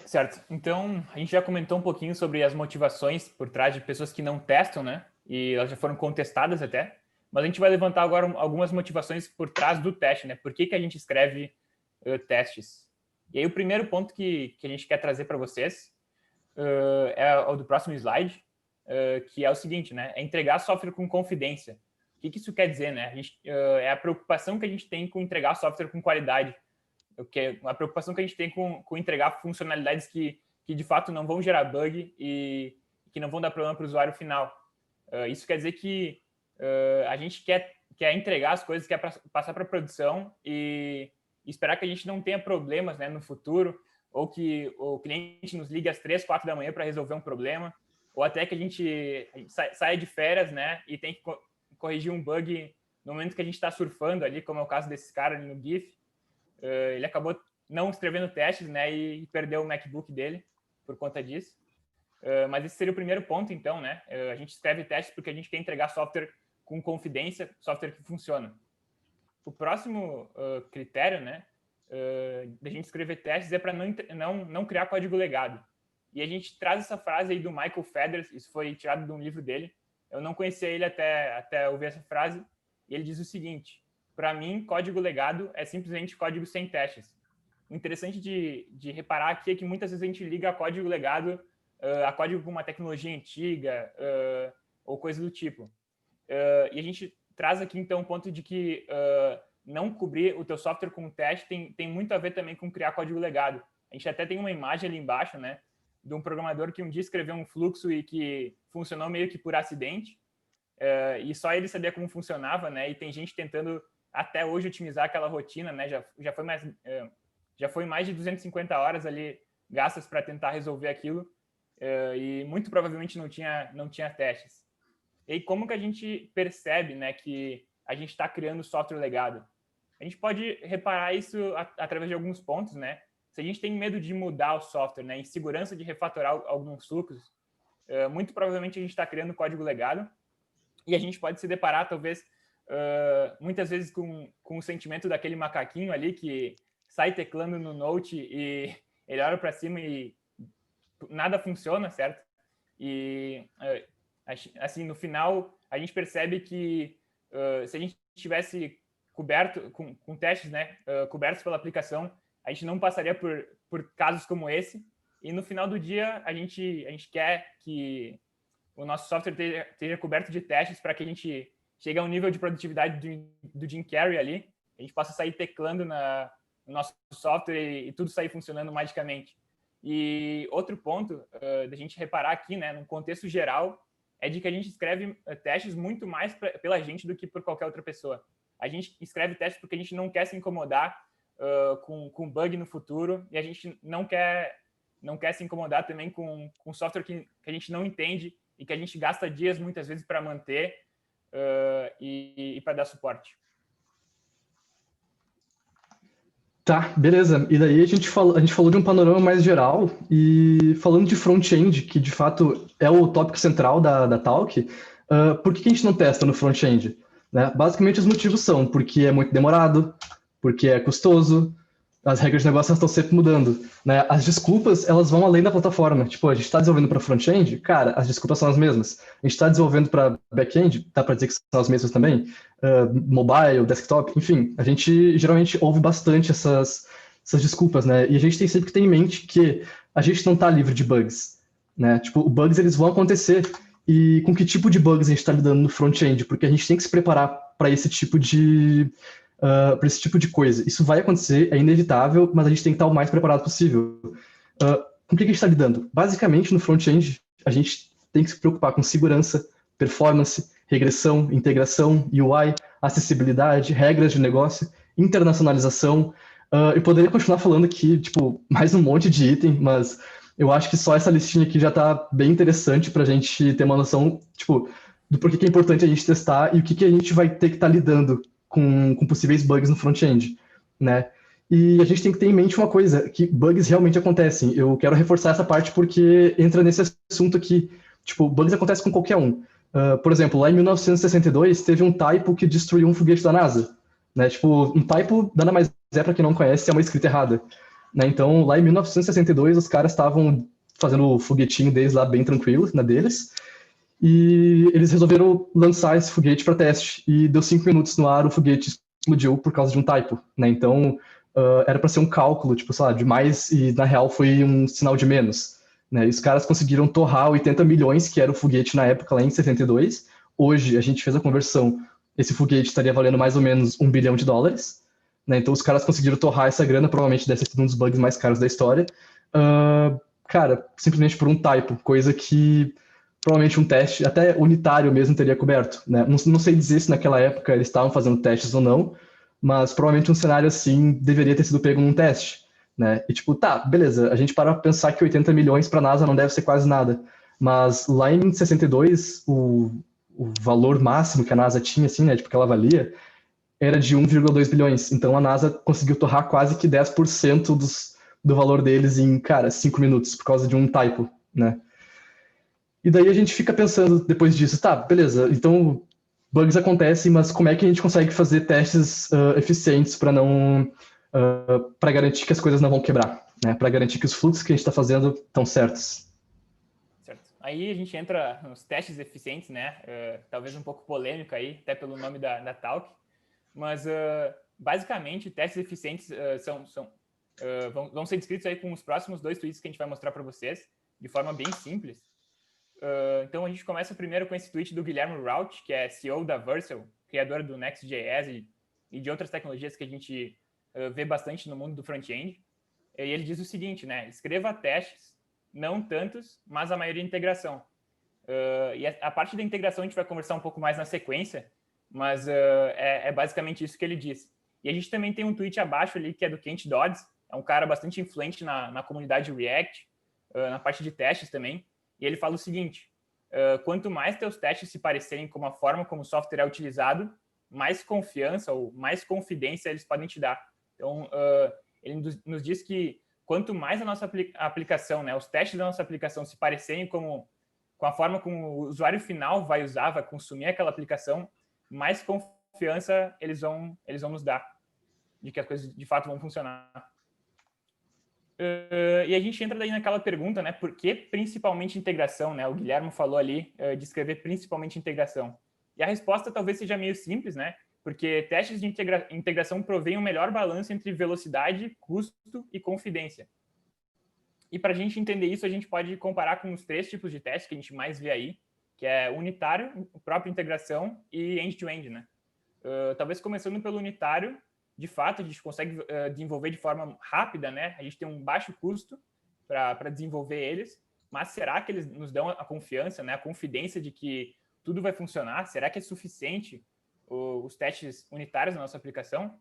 Speaker 8: Certo. Então, a gente já comentou um pouquinho sobre as motivações por trás de pessoas que não testam, né? E elas já foram contestadas até. Mas a gente vai levantar agora algumas motivações por trás do teste, né? Por que a gente escreve testes? E aí o primeiro ponto que a gente quer trazer para vocês é o do próximo slide, que é o seguinte, né? É entregar software com confidência. O que isso quer dizer, né? É a preocupação que a gente tem com entregar software com qualidade, a preocupação que a gente tem com entregar funcionalidades que de fato não vão gerar bug e que não vão dar problema para o usuário final. Isso quer dizer que a gente quer entregar as coisas, quer passar para a produção e esperar que a gente não tenha problemas, né, no futuro, ou que o cliente nos ligue às 3, 4 da manhã para resolver um problema, ou até que a gente saia de férias, né, e tem que corrigir um bug no momento que a gente está surfando ali, como é o caso desse cara ali no GIF. Ele acabou não escrevendo testes, né, e perdeu o MacBook dele por conta disso. Mas esse seria o primeiro ponto, então, né? A gente escreve testes porque a gente quer entregar software com confidência, software que funciona. O próximo critério, né, da gente escrever testes é para não criar código legado. E a gente traz essa frase aí do Michael Feathers, isso foi tirado de um livro dele. Eu não conhecia ele até ouvir essa frase. E ele diz o seguinte: para mim, código legado é simplesmente código sem testes. O interessante de reparar aqui é que muitas vezes a gente liga código legado a código com uma tecnologia antiga ou coisa do tipo. E a gente traz aqui, então, o ponto de que não cobrir o teu software com teste tem muito a ver também com criar código legado. A gente até tem uma imagem ali embaixo, né, de um programador que um dia escreveu um fluxo e que funcionou meio que por acidente, e só ele sabia como funcionava, né, e tem gente tentando até hoje otimizar aquela rotina, né, já foi mais de 250 horas ali gastas para tentar resolver aquilo, e muito provavelmente não tinha testes. E aí, como que a gente percebe, né, que a gente está criando software legado? A gente pode reparar isso através de alguns pontos, né? Se a gente tem medo de mudar o software, né, insegurança de refatorar alguns fluxos, muito provavelmente a gente está criando código legado, e a gente pode se deparar, talvez, muitas vezes com o sentimento daquele macaquinho ali que sai teclando no Note e ele olha para cima e nada funciona, certo? E, assim, no final, a gente percebe que se a gente tivesse coberto, com testes, né, cobertos pela aplicação, a gente não passaria por casos como esse. E no final do dia, a gente quer que o nosso software esteja coberto de testes para que a gente chegue a um nível de produtividade do Jim Carrey ali, a gente possa sair teclando no nosso software e tudo sair funcionando magicamente. E outro ponto da gente reparar aqui, né, no contexto geral, é de que a gente escreve testes muito mais pela gente do que por qualquer outra pessoa. A gente escreve testes porque a gente não quer se incomodar com bug no futuro, e a gente não quer se incomodar também com software que a gente não entende e que a gente gasta dias muitas vezes para manter e para dar suporte.
Speaker 7: Tá, beleza. E daí a gente falou de um panorama mais geral, e falando de front-end, que de fato é o tópico central da talk, por que a gente não testa no front-end? Né? Basicamente os motivos são porque é muito demorado, porque é custoso, as regras de negócio estão sempre mudando. Né? As desculpas, elas vão além da plataforma. Tipo, a gente está desenvolvendo para front-end, cara, as desculpas são as mesmas. A gente está desenvolvendo para back-end, dá para dizer que são as mesmas também. Mobile, desktop, enfim, a gente geralmente ouve bastante essas desculpas, né? E a gente tem sempre que ter em mente que a gente não está livre de bugs, né? Tipo, bugs, eles vão acontecer. E com que tipo de bugs a gente está lidando no front-end? Porque a gente tem que se preparar para esse tipo de coisa. Isso vai acontecer, é inevitável, mas a gente tem que estar o mais preparado possível. com o que a gente está lidando? Basicamente, no front-end, a gente tem que se preocupar com segurança, performance, regressão, integração, UI, acessibilidade, regras de negócio, internacionalização. Eu poderia continuar falando aqui, tipo, mais um monte de item, mas eu acho que só essa listinha aqui já está bem interessante para a gente ter uma noção, tipo, do porquê que é importante a gente testar e o que a gente vai ter que estar lidando com possíveis bugs no front-end, né? E a gente tem que ter em mente uma coisa, que bugs realmente acontecem. Eu quero reforçar essa parte porque entra nesse assunto aqui, tipo, bugs acontecem com qualquer um. Por exemplo, lá em 1962, teve um typo que destruiu um foguete da NASA, né? Tipo, um typo, nada mais é, para quem não conhece, é uma escrita errada, né? Então, lá em 1962, os caras estavam fazendo o foguetinho deles lá bem tranquilo, na deles, e eles resolveram lançar esse foguete para teste, e deu 5 minutos no ar, o foguete explodiu por causa de um typo, né? Então, era para ser um cálculo, tipo, sei lá, de mais, e na real foi um sinal de menos, né? E os caras conseguiram torrar 80 milhões, que era o foguete na época, lá em 72. Hoje, a gente fez a conversão, esse foguete estaria valendo mais ou menos $1 bilhão, né? Então, os caras conseguiram torrar essa grana, provavelmente deve ser um dos bugs mais caros da história, cara, simplesmente por um typo, coisa que provavelmente um teste, até unitário mesmo, teria coberto, né? Não sei dizer se naquela época eles estavam fazendo testes ou não, mas provavelmente um cenário assim deveria ter sido pego num teste, né? E tipo, tá, beleza, a gente para pensar que 80 milhões para a NASA não deve ser quase nada, mas lá em 62, o valor máximo que a NASA tinha, assim, né, tipo, que ela valia, era de 1,2 bilhões. Então a NASA conseguiu torrar quase que 10% do valor deles em, cara, 5 minutos, por causa de um typo, né? E daí a gente fica pensando depois disso, tá, beleza, então bugs acontecem, mas como é que a gente consegue fazer testes eficientes para não para garantir que as coisas não vão quebrar, né? Para garantir que os fluxos que a gente está fazendo estão certos.
Speaker 8: Certo. Aí a gente entra nos testes eficientes, né? Talvez um pouco polêmico aí, até pelo nome da talk, mas basicamente testes eficientes vão ser descritos aí com os próximos 2 tweets que a gente vai mostrar para vocês, de forma bem simples. Então a gente começa primeiro com esse tweet do Guilherme Raut, que é CEO da Vercel, criador do Next.js e de outras tecnologias que a gente vê bastante no mundo do front-end. E ele diz o seguinte, né? Escreva testes, não tantos, mas a maioria de integração. E a parte da integração a gente vai conversar um pouco mais na sequência, mas é basicamente isso que ele diz. E a gente também tem um tweet abaixo ali que é do Kent Dodds, é um cara bastante influente na comunidade React, na parte de testes também. E ele fala o seguinte, quanto mais teus testes se parecerem com a forma como o software é utilizado, mais confiança ou mais confidência eles podem te dar. Então, ele nos diz que quanto mais a nossa aplicação, né, os testes da nossa aplicação se parecerem com a forma como o usuário final vai usar, vai consumir aquela aplicação, mais confiança eles vão nos dar de que as coisas de fato vão funcionar. E a gente entra daí naquela pergunta, né? Por que principalmente integração, né? O Guilherme falou ali de escrever principalmente integração. E a resposta talvez seja meio simples, né? Porque testes de integração provêm um melhor balanço entre velocidade, custo e confidência. E para a gente entender isso, a gente pode comparar com os 3 tipos de testes que a gente mais vê aí, que é unitário, própria integração e end-to-end, né? Talvez começando pelo unitário, de fato, a gente consegue desenvolver de forma rápida, né? A gente tem um baixo custo para desenvolver eles, mas será que eles nos dão a confiança, né? A confidência de que tudo vai funcionar? Será que é suficiente os testes unitários na nossa aplicação?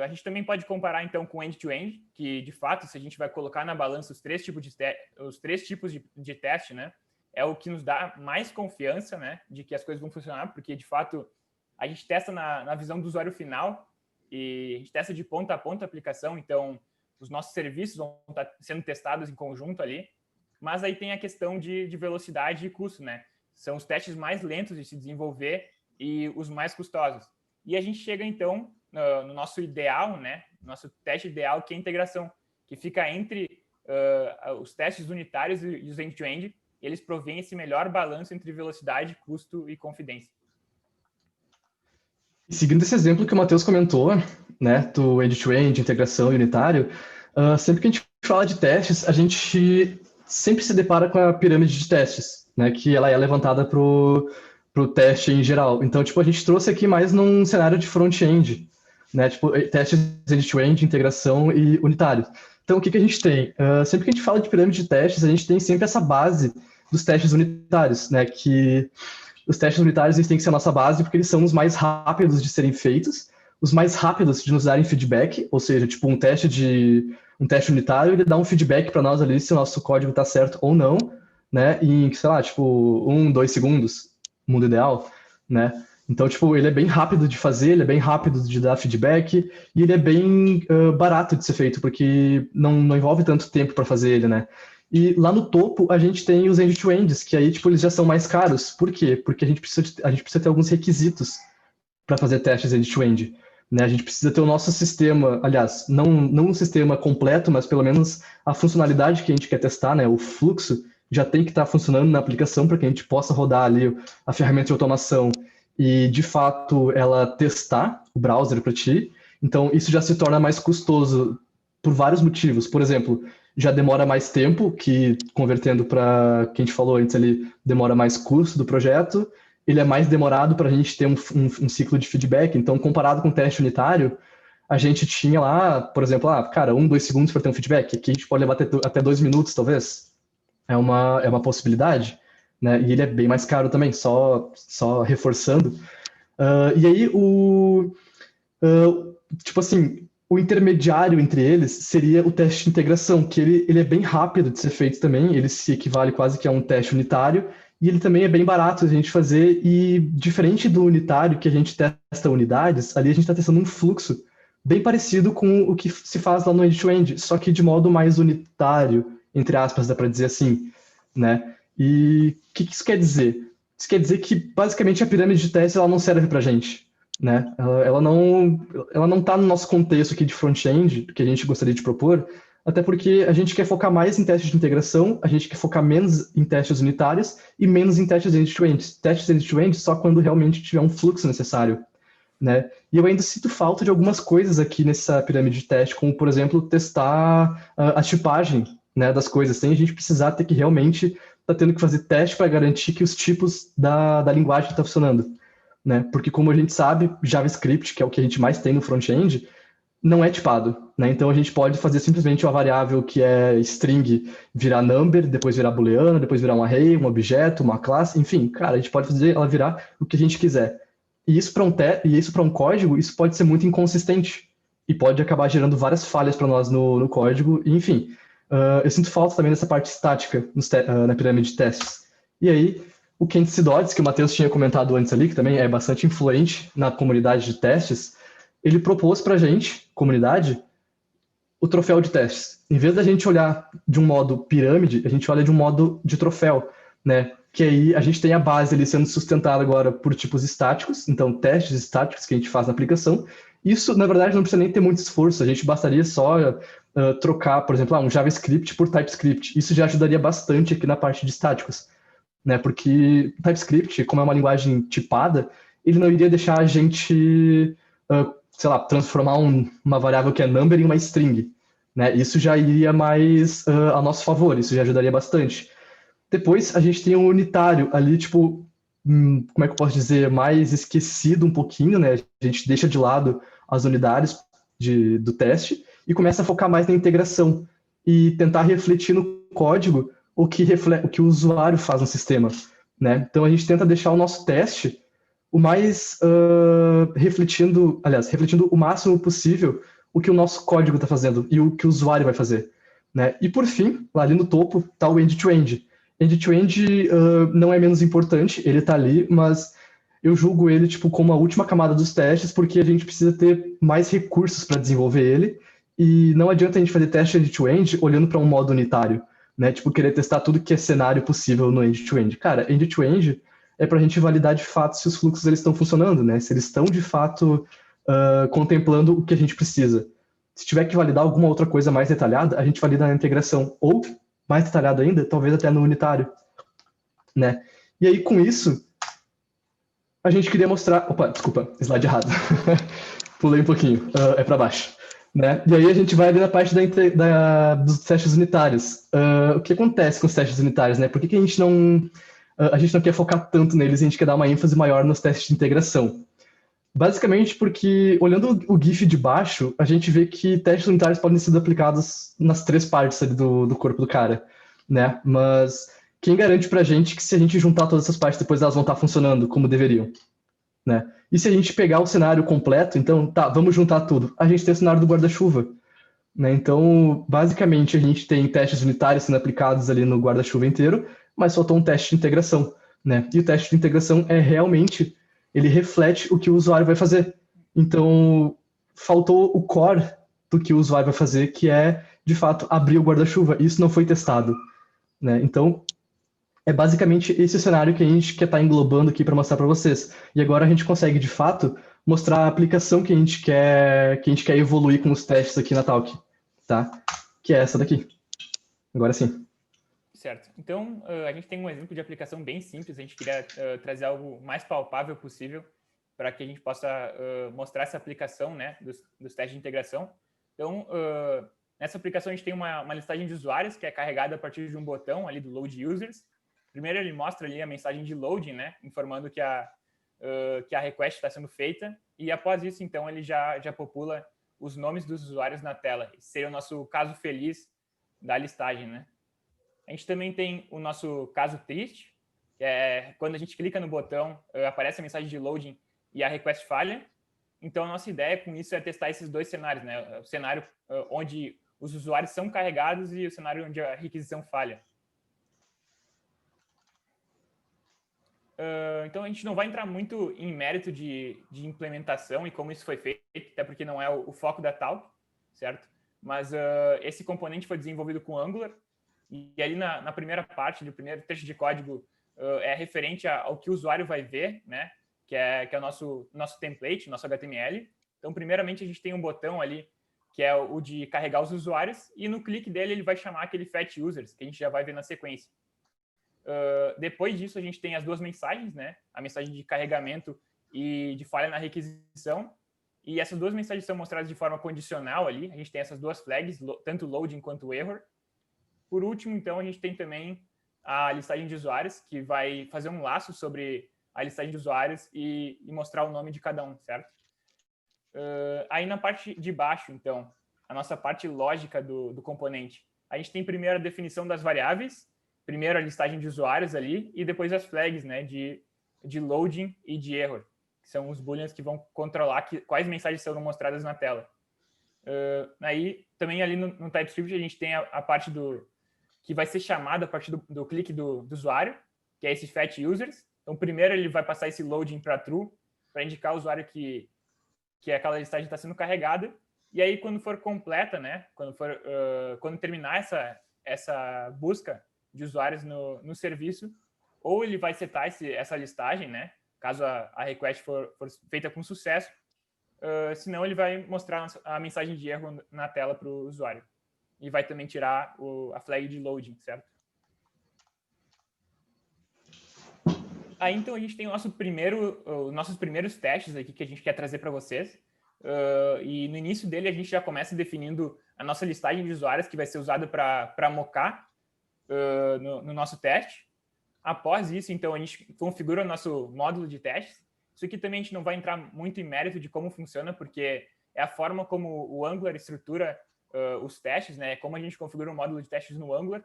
Speaker 8: A gente também pode comparar, então, com end-to-end, que, de fato, se a gente vai colocar na balança os 3 tipos de teste, né? É o que nos dá mais confiança, né? De que as coisas vão funcionar, porque, de fato, a gente testa na visão do usuário final, e a gente testa de ponta a ponta a aplicação, então os nossos serviços vão estar sendo testados em conjunto ali, mas aí tem a questão de velocidade e custo, né? São os testes mais lentos de se desenvolver e os mais custosos. E a gente chega, então, no nosso ideal, né? Nosso teste ideal, que é a integração, que fica entre os testes unitários e os end-to-end, e eles provêm esse melhor balanço entre velocidade, custo e confidência.
Speaker 7: Seguindo esse exemplo que o Matheus comentou, né, do end-to-end, integração e unitário, sempre que a gente fala de testes, a gente sempre se depara com a pirâmide de testes, né, que ela é levantada para o teste em geral. Então, tipo, a gente trouxe aqui mais num cenário de front-end, né, tipo, testes end-to-end, integração e unitário. Então, o que a gente tem? Sempre que a gente fala de pirâmide de testes, a gente tem sempre essa base dos testes unitários, né? Que os testes unitários eles têm que ser a nossa base porque eles são os mais rápidos de serem feitos, os mais rápidos de nos darem feedback, ou seja, tipo um teste unitário, ele dá um feedback para nós ali se o nosso código está certo ou não, né? Em, sei lá, tipo 1, 2 segundos, mundo ideal, né? Então, tipo, ele é bem rápido de fazer, ele é bem rápido de dar feedback e ele é bem barato de ser feito, porque não envolve tanto tempo para fazer ele, né? E lá no topo a gente tem os end-to-ends, que aí, tipo, eles já são mais caros. Por quê? Porque a gente precisa ter alguns requisitos para fazer testes end-to-end, né? A gente precisa ter o nosso sistema, aliás, não um sistema completo, mas pelo menos a funcionalidade que a gente quer testar, né? O fluxo já tem que estar funcionando na aplicação para que a gente possa rodar ali a ferramenta de automação e, de fato, ela testar o browser para ti. Então, isso já se torna mais custoso por vários motivos. Por exemplo, já demora mais tempo, que, convertendo para o que a gente falou antes ali, demora mais custo do projeto. Ele é mais demorado para a gente ter um ciclo de feedback. Então, comparado com o teste unitário, a gente tinha lá, por exemplo, 1, 2 segundos para ter um feedback. Aqui a gente pode levar até 2 minutos, talvez. É uma possibilidade. Né? E ele é bem mais caro também, só reforçando. E aí, tipo assim, o intermediário entre eles seria o teste de integração, que ele é bem rápido de ser feito também, ele se equivale quase que a um teste unitário, e ele também é bem barato de a gente fazer, e diferente do unitário, que a gente testa unidades, ali a gente está testando um fluxo bem parecido com o que se faz lá no end-to-end, só que de modo mais unitário, entre aspas, dá para dizer assim, né? E o que isso quer dizer? Isso quer dizer que, basicamente, a pirâmide de teste ela não serve para a gente, né? Ela não está no nosso contexto aqui de front-end, que a gente gostaria de propor, até porque a gente quer focar mais em testes de integração, a gente quer focar menos em testes unitários e menos em testes end-to-end. Testes end-to-end só quando realmente tiver um fluxo necessário, né? E eu ainda sinto falta de algumas coisas aqui nessa pirâmide de teste, como, por exemplo, testar a tipagem, né, das coisas, sem a gente precisar ter que realmente tá tendo que fazer teste para garantir que os tipos da linguagem estão funcionando, né? Porque, como a gente sabe, JavaScript, que é o que a gente mais tem no front-end, não é tipado, né? Então, a gente pode fazer simplesmente uma variável que é string virar number, depois virar booleano, depois virar um array, um objeto, uma classe, enfim, cara, a gente pode fazer ela virar o que a gente quiser. E isso para um código, isso pode ser muito inconsistente e pode acabar gerando várias falhas para nós no código, e, enfim. Eu sinto falta também dessa parte estática na pirâmide de testes. E aí, o Kent Sidotz, que o Matheus tinha comentado antes ali, que também é bastante influente na comunidade de testes, ele propôs para a gente, comunidade, o troféu de testes. Em vez da gente olhar de um modo pirâmide, a gente olha de um modo de troféu, né? Que aí a gente tem a base ali sendo sustentada agora por tipos estáticos, então testes estáticos que a gente faz na aplicação. Isso, na verdade, não precisa nem ter muito esforço, a gente bastaria só trocar, por exemplo, um JavaScript por TypeScript. Isso já ajudaria bastante aqui na parte de estáticos, né? Porque TypeScript, como é uma linguagem tipada, ele não iria deixar a gente, sei lá, transformar uma variável que é number em uma string, né? Isso já iria mais a nosso favor, isso já ajudaria bastante. Depois, a gente tem um unitário ali, tipo, como é que eu posso dizer, mais esquecido um pouquinho, né? A gente deixa de lado as unidades do teste e começa a focar mais na integração e tentar refletir no código o que o usuário faz no sistema, né? Então, a gente tenta deixar o nosso teste o mais refletindo o máximo possível o que o nosso código está fazendo e o que o usuário vai fazer, né? E, por fim, lá ali no topo, está o end-to-end. End-to-end não é menos importante, ele está ali, mas eu julgo ele tipo como a última camada dos testes, porque a gente precisa ter mais recursos para desenvolver ele, e não adianta a gente fazer teste end-to-end olhando para um modo unitário, né? Tipo, querer testar tudo que é cenário possível no end-to-end. Cara, end-to-end é para a gente validar de fato se os fluxos eles estão funcionando, né? Se eles estão de fato contemplando o que a gente precisa. Se tiver que validar alguma outra coisa mais detalhada, a gente valida na integração, ou mais detalhado ainda, talvez até no unitário, né? E aí, com isso, a gente queria mostrar... Opa, desculpa, slide errado. Pulei um pouquinho, é para baixo. Né? E aí a gente vai ali na parte dos testes unitários. O que acontece com os testes unitários, né? Por que a gente não quer focar tanto neles e a gente quer dar uma ênfase maior nos testes de integração? Basicamente porque, olhando o GIF de baixo, a gente vê que testes unitários podem ser aplicados nas 3 partes ali do corpo do cara, né? Mas quem garante pra gente que se a gente juntar todas essas partes, depois elas vão estar funcionando como deveriam, né? E se a gente pegar o cenário completo, então, tá, vamos juntar tudo. A gente tem o cenário do guarda-chuva, né? Então, basicamente, a gente tem testes unitários sendo aplicados ali no guarda-chuva inteiro, mas faltou um teste de integração, né? E o teste de integração é realmente... ele reflete o que o usuário vai fazer. Então, faltou o core do que o usuário vai fazer, que é, de fato, abrir o guarda-chuva. Isso não foi testado, né? Então, é basicamente esse cenário que a gente quer estar englobando aqui para mostrar para vocês. E agora a gente consegue, de fato, mostrar a aplicação que a gente quer evoluir com os testes aqui na Talk, tá? Que é essa daqui. Agora sim.
Speaker 8: Certo. Então, a gente tem um exemplo de aplicação bem simples. A gente queria trazer algo mais palpável possível para que a gente possa mostrar essa aplicação, né, dos testes de integração. Então, nessa aplicação, a gente tem uma listagem de usuários que é carregada a partir de um botão ali do Load Users. Primeiro, ele mostra ali a mensagem de loading, né, informando que a request está sendo feita. E após isso, então, ele já popula os nomes dos usuários na tela. Esse seria o nosso caso feliz da listagem, né? A gente também tem o nosso caso triste, que é quando a gente clica no botão, aparece a mensagem de loading e a request falha. Então, a nossa ideia com isso é testar esses 2 cenários, né? O cenário onde os usuários são carregados e o cenário onde a requisição falha. Então, a gente não vai entrar muito em mérito de implementação e como isso foi feito, até porque não é o foco da Talk, certo? Mas esse componente foi desenvolvido com Angular, e ali na primeira parte, do primeiro trecho de código, é referente ao que o usuário vai ver, né? Que é o nosso template, nosso HTML. Então, primeiramente, a gente tem um botão ali, que é o de carregar os usuários, e no clique dele ele vai chamar aquele fetch users, que a gente já vai ver na sequência. Depois disso, a gente tem as 2 mensagens, né? A mensagem de carregamento e de falha na requisição. E essas 2 mensagens são mostradas de forma condicional ali. A gente tem essas 2 flags, tanto loading quanto error. Por último, então, a gente tem também a listagem de usuários, que vai fazer um laço sobre a listagem de usuários e mostrar o nome de cada um, certo? Aí na parte de baixo, então, a nossa parte lógica do componente. A gente tem primeiro a definição das variáveis, primeiro a listagem de usuários ali, e depois as flags, né, de loading e de error, que são os booleans que vão controlar quais mensagens serão mostradas na tela. Aí, também ali no TypeScript, a gente tem a parte que vai ser chamada a partir do clique do usuário, que é esse fetch users. Então, primeiro ele vai passar esse loading para true, para indicar ao usuário que aquela listagem está sendo carregada. E aí, quando for completa, né, quando terminar essa busca de usuários no serviço, ou ele vai setar essa listagem, né, caso a request for feita com sucesso, senão ele vai mostrar a mensagem de erro na tela para o usuário. E vai também tirar a flag de loading, certo? Aí, então, a gente tem os nossos primeiros testes aqui que a gente quer trazer para vocês. E no início dele, a gente já começa definindo a nossa listagem de usuários que vai ser usada para mocar no nosso teste. Após isso, então, a gente configura o nosso módulo de testes. Isso aqui também a gente não vai entrar muito em mérito de como funciona, porque é a forma como o Angular estrutura os testes, né? Como a gente configura um módulo de testes no Angular.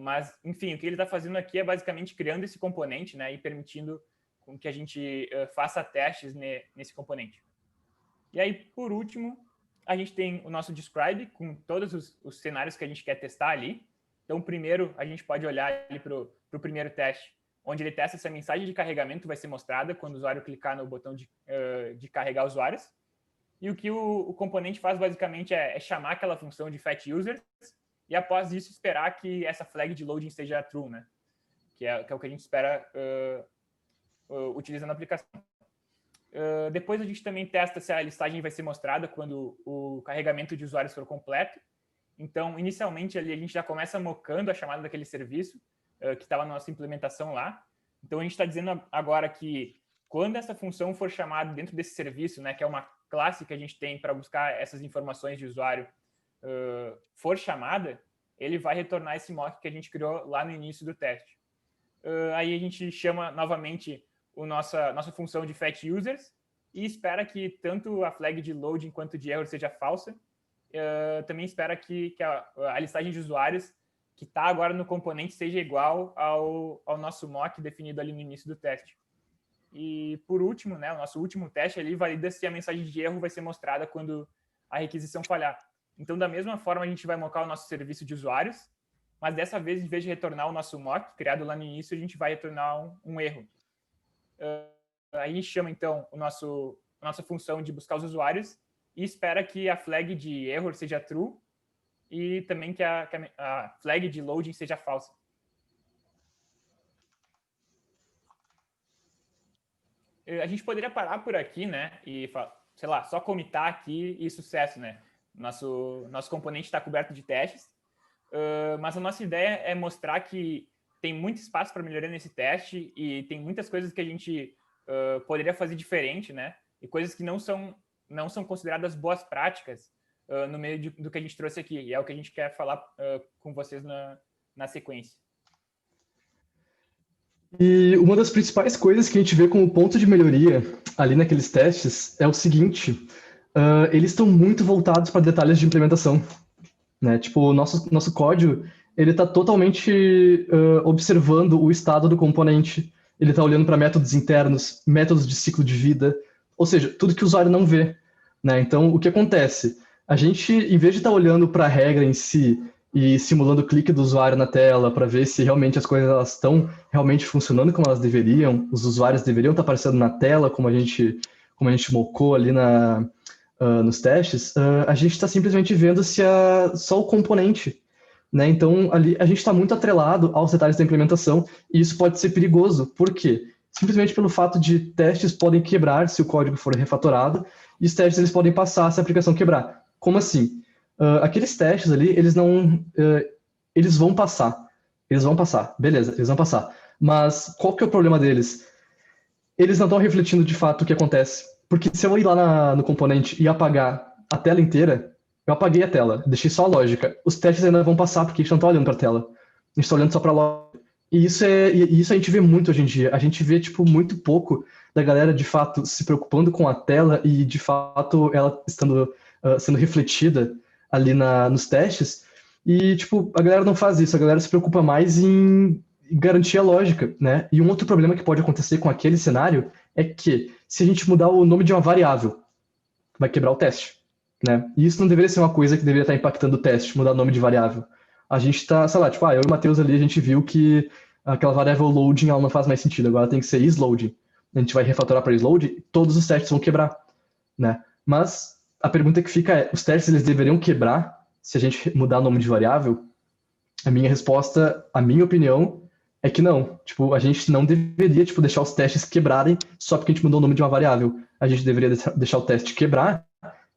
Speaker 8: Mas, enfim, o que ele está fazendo aqui é basicamente criando esse componente, né? E permitindo com que a gente faça testes nesse componente. E aí, por último, a gente tem o nosso describe com todos os cenários que a gente quer testar ali. Então, primeiro, a gente pode olhar ali para o primeiro teste, onde ele testa se a mensagem de carregamento vai ser mostrada quando o usuário clicar no botão de carregar usuários. E o que o componente faz, basicamente, é chamar aquela função de fetch users e, após isso, esperar que essa flag de loading seja true, né? Que é o que a gente espera utilizando a aplicação. Depois, a gente também testa se a listagem vai ser mostrada quando o carregamento de usuários for completo. Então, inicialmente, ali a gente já começa mocando a chamada daquele serviço que estava na nossa implementação lá. Então, a gente está dizendo agora que quando essa função for chamada dentro desse serviço, né, que é uma classe que a gente tem para buscar essas informações de usuário, for chamada, ele vai retornar esse mock que a gente criou lá no início do teste. Aí a gente chama novamente nossa função de fetch users, e espera que tanto a flag de loading quanto de error seja falsa. Também espera que a listagem de usuários que está agora no componente seja igual ao nosso mock definido ali no início do teste. E, por último, né, o nosso último teste ali valida se a mensagem de erro vai ser mostrada quando a requisição falhar. Então, da mesma forma, a gente vai mocar o nosso serviço de usuários, mas dessa vez, em vez de retornar o nosso mock, criado lá no início, a gente vai retornar um erro. A gente chama, então, a nossa função de buscar os usuários e espera que a flag de error seja true e também que a flag de loading seja falsa. A gente poderia parar por aqui, né, e, sei lá, só commitar aqui e sucesso, né? Nosso componente está coberto de testes, mas a nossa ideia é mostrar que tem muito espaço para melhorar nesse teste e tem muitas coisas que a gente poderia fazer diferente, né? E coisas que não são consideradas boas práticas no meio do que a gente trouxe aqui. E é o que a gente quer falar com vocês na sequência.
Speaker 7: E uma das principais coisas que a gente vê como ponto de melhoria ali naqueles testes é o seguinte: eles estão muito voltados para detalhes de implementação, né? Tipo, o nosso código, ele está totalmente observando o estado do componente, ele está olhando para métodos internos, métodos de ciclo de vida, ou seja, tudo que o usuário não vê, né? Então, o que acontece? A gente, em vez de estar olhando para a regra em si e simulando o clique do usuário na tela para ver se realmente as coisas elas estão realmente funcionando como elas deveriam, os usuários deveriam estar aparecendo na tela como a gente mocou ali nos testes, a gente está simplesmente vendo se só o componente, né? Então, ali a gente está muito atrelado aos detalhes da implementação e isso pode ser perigoso. Por quê? Simplesmente pelo fato de testes podem quebrar se o código for refatorado e os testes eles podem passar se a aplicação quebrar. Como assim? Aqueles testes ali, eles vão passar. Eles vão passar, beleza, eles vão passar. Mas qual que é o problema deles? Eles não estão refletindo de fato o que acontece. Porque se eu ir lá no componente e apagar a tela inteira, eu apaguei a tela, deixei só a lógica. Os testes ainda vão passar porque a gente não está olhando para a tela. A gente está olhando só para a lógica. E isso a gente vê muito hoje em dia. A gente vê tipo muito pouco da galera de fato se preocupando com a tela e de fato ela estando sendo refletida ali nos testes. E tipo a galera não faz isso. A galera se preocupa mais em garantir a lógica, né? E um outro problema que pode acontecer com aquele cenário é que se a gente mudar o nome de uma variável, vai quebrar o teste, né? E isso não deveria ser uma coisa que deveria estar impactando o teste, mudar o nome de variável. A gente tá, sei lá, tipo, eu e o Matheus ali, a gente viu que aquela variável loading, ela não faz mais sentido, agora tem que ser isLoading. A gente vai refatorar para isLoading, todos os testes vão quebrar, né? Mas a pergunta que fica é, os testes, eles deveriam quebrar se a gente mudar o nome de variável? A minha resposta, a minha opinião, é que não. Tipo, a gente não deveria, tipo, deixar os testes quebrarem só porque a gente mudou o nome de uma variável. A gente deveria deixar o teste quebrar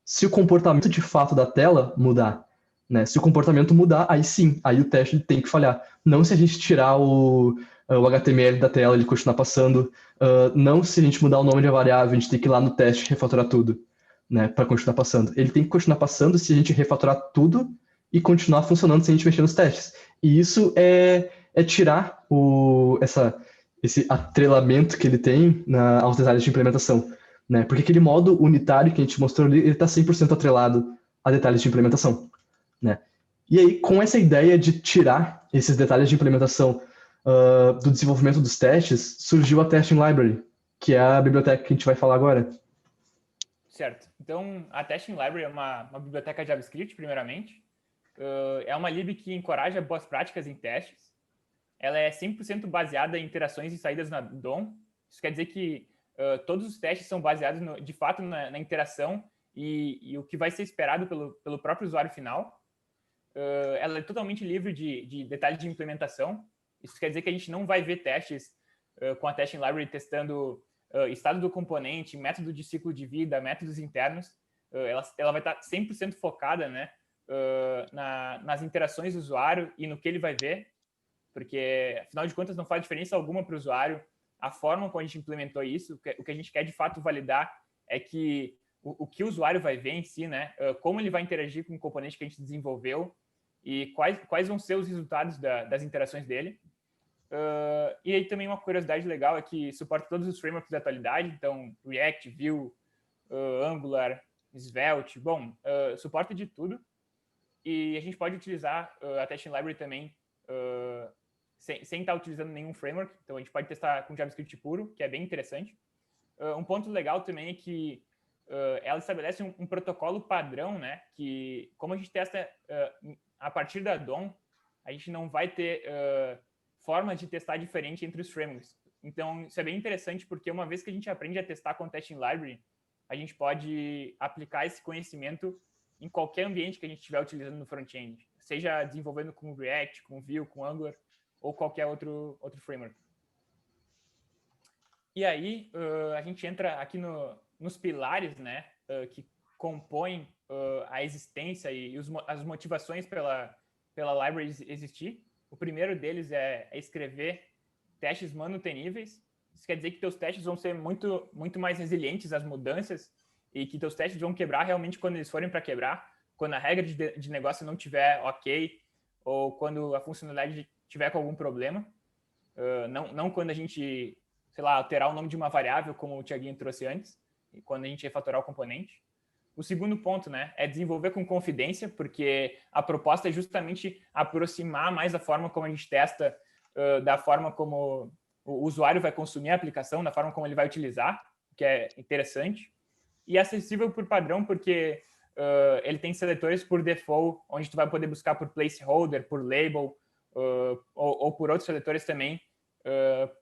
Speaker 7: se o comportamento de fato da tela mudar, né? Se o comportamento mudar, aí sim, aí o teste tem que falhar. Não se a gente tirar o HTML da tela, ele continuar passando. Não se a gente mudar o nome de uma variável, a gente tem que ir lá no teste e refatorar tudo, né? Para continuar passando. Ele tem que continuar passando se a gente refatorar tudo e continuar funcionando sem a gente mexer nos testes. E isso é tirar esse atrelamento que ele tem aos detalhes de implementação, né? Porque aquele modo unitário que a gente mostrou ali, ele está 100% atrelado a detalhes de implementação, né? E aí, com essa ideia de tirar esses detalhes de implementação do desenvolvimento dos testes, surgiu a Testing Library, que é a biblioteca que a gente vai falar agora.
Speaker 8: Certo. Então, a Testing Library é uma biblioteca JavaScript, primeiramente. É uma lib que encoraja boas práticas em testes. Ela é 100% baseada em interações e saídas na DOM. Isso quer dizer que todos os testes são baseados, de fato, na interação e o que vai ser esperado pelo próprio usuário final. Ela é totalmente livre de detalhes de implementação. Isso quer dizer que a gente não vai ver testes com a Testing Library testando estado do componente, método de ciclo de vida, métodos internos. Ela vai estar 100% focada, né, nas interações do usuário e no que ele vai ver, porque, afinal de contas, não faz diferença alguma para o usuário a forma como a gente implementou isso. O que a gente quer, de fato, validar é que o que o usuário vai ver em si, né, como ele vai interagir com o componente que a gente desenvolveu e quais vão ser os resultados das interações dele. E aí também uma curiosidade legal é que suporta todos os frameworks da atualidade, então React, Vue, Angular, Svelte, bom, suporta de tudo. E a gente pode utilizar a Testing Library também sem estar utilizando nenhum framework. Então, a gente pode testar com JavaScript puro, que é bem interessante. Um ponto legal também é que ela estabelece um protocolo padrão, né? Que, como a gente testa a partir da DOM, a gente não vai ter formas de testar diferente entre os frameworks. Então, isso é bem interessante, porque uma vez que a gente aprende a testar com Testing Library, a gente pode aplicar esse conhecimento em qualquer ambiente que a gente estiver utilizando no front-end, seja desenvolvendo com React, com Vue, com Angular, ou qualquer outro framework. E aí, a gente entra aqui nos pilares, né, que compõem a existência e as motivações pela library existir. O primeiro deles é escrever testes manuteníveis. Isso quer dizer que teus testes vão ser muito, muito mais resilientes às mudanças e que teus testes vão quebrar realmente quando eles forem para quebrar, quando a regra de negócio não tiver ok, ou quando a funcionalidade tiver com algum problema. Não quando a gente, sei lá, alterar o nome de uma variável, como o Thiaguinho trouxe antes, e quando a gente refatorar o componente. O segundo ponto, né, é desenvolver com confidência, porque a proposta é justamente aproximar mais a forma como a gente testa da forma como o usuário vai consumir a aplicação, da forma como ele vai utilizar, que é interessante. E acessível por padrão, porque ele tem seletores por default, onde tu vai poder buscar por placeholder, por label, ou por outros seletores também,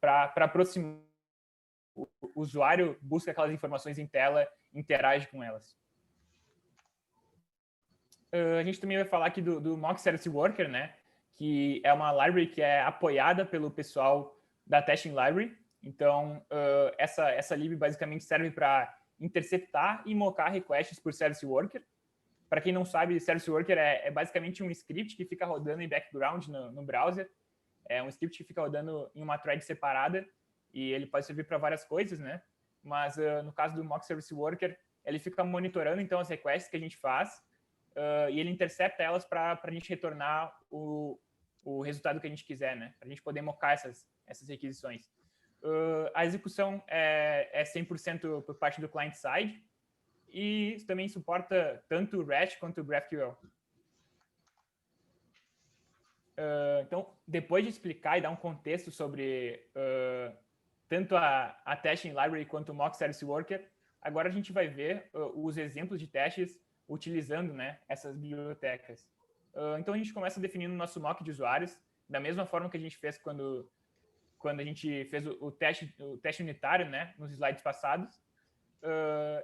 Speaker 8: para aproximar. O usuário busca aquelas informações em tela, interage com elas. A gente também vai falar aqui do Mock Service Worker, né? Que é uma library que é apoiada pelo pessoal da Testing Library. Então, essa lib basicamente serve para interceptar e mocar requests por Service Worker. Para quem não sabe, Service Worker é basicamente um script que fica rodando em background no browser. É um script que fica rodando em uma thread separada e ele pode servir para várias coisas, né? Mas no caso do Mock Service Worker, ele fica monitorando então as requests que a gente faz e ele intercepta elas para a gente retornar o resultado que a gente quiser, né? Para a gente poder mocar essas requisições. A execução é 100% por parte do client-side e isso também suporta tanto o REST quanto o GraphQL. Então, depois de explicar e dar um contexto sobre tanto a Testing Library quanto o Mock Service Worker, agora a gente vai ver os exemplos de testes utilizando, né, essas bibliotecas. Então, a gente começa definindo o nosso mock de usuários, da mesma forma que a gente fez quando a gente fez o teste unitário, né, nos slides passados.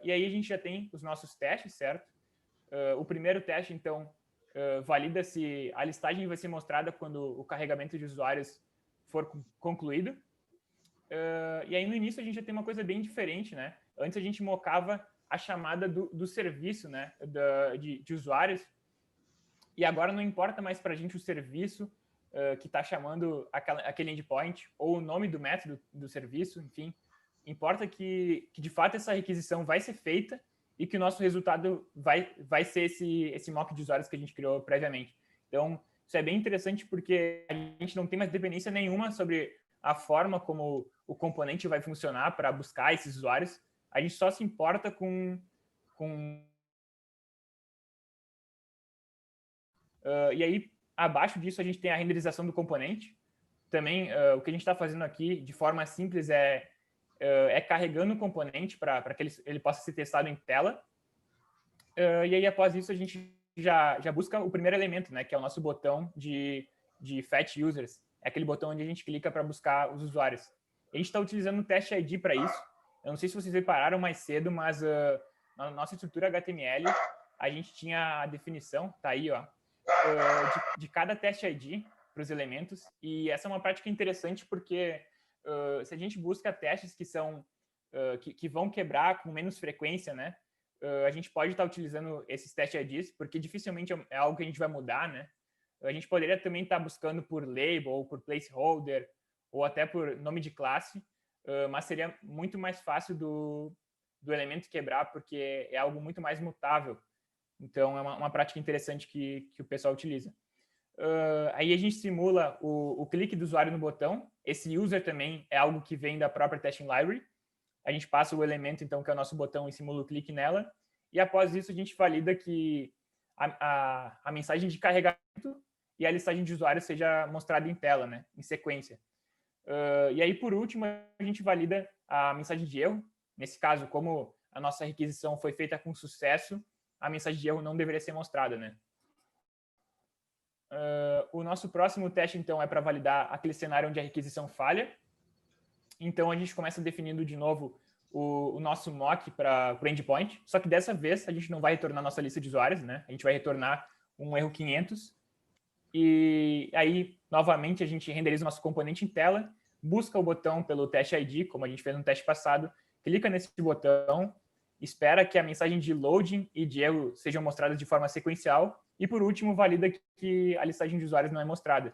Speaker 8: E aí a gente já tem os nossos testes, certo? O primeiro teste, então, valida se a listagem vai ser mostrada quando o carregamento de usuários for concluído. E aí, no início, a gente já tem uma coisa bem diferente, né? Antes, a gente mocava a chamada do serviço, né? De usuários. E agora não importa mais para a gente o serviço que está chamando aquele endpoint ou o nome do método do serviço, enfim. Importa que de fato, essa requisição vai ser feita e que o nosso resultado vai ser esse mock de usuários que a gente criou previamente. Então, isso é bem interessante porque a gente não tem mais dependência nenhuma sobre a forma como o componente vai funcionar para buscar esses usuários. A gente só se importa com e aí, abaixo disso, a gente tem a renderização do componente. Também, o que a gente está fazendo aqui, de forma simples, é carregando o componente para que ele possa ser testado em tela. E aí, após isso, a gente já busca o primeiro elemento, né, que é o nosso botão de Fetch Users. É aquele botão onde a gente clica para buscar os usuários. A gente está utilizando o Test ID para isso. Eu não sei se vocês repararam mais cedo, mas na nossa estrutura HTML, a gente tinha a definição, tá aí, ó, de cada Test ID para os elementos. E essa é uma prática interessante porque se a gente busca testes que vão quebrar com menos frequência, né? A gente pode estar utilizando esses Test IDs, porque dificilmente é algo que a gente vai mudar, né? A gente poderia também estar buscando por label, ou por placeholder, ou até por nome de classe, mas seria muito mais fácil do elemento quebrar, porque é algo muito mais mutável. Então, é uma prática interessante que o pessoal utiliza. Aí a gente simula o clique do usuário no botão. Esse user também é algo que vem da própria Testing Library, a gente passa o elemento, então, que é o nosso botão, e simula o clique nela. E após isso, a gente valida que a mensagem de carregamento e a listagem de usuários seja mostrada em tela, né, em sequência. E aí, por último, a gente valida a mensagem de erro. Nesse caso, como a nossa requisição foi feita com sucesso, a mensagem de erro não deveria ser mostrada, né? O nosso próximo teste, então, é para validar aquele cenário onde a requisição falha. Então, a gente começa definindo de novo o nosso mock para o endpoint, só que dessa vez a gente não vai retornar nossa lista de usuários, né? A gente vai retornar um erro 500. E aí, novamente, a gente renderiza o nosso componente em tela, busca o botão pelo teste ID, como a gente fez no teste passado, clica nesse botão, espera que a mensagem de loading e de erro sejam mostradas de forma sequencial e, por último, valida que a listagem de usuários não é mostrada,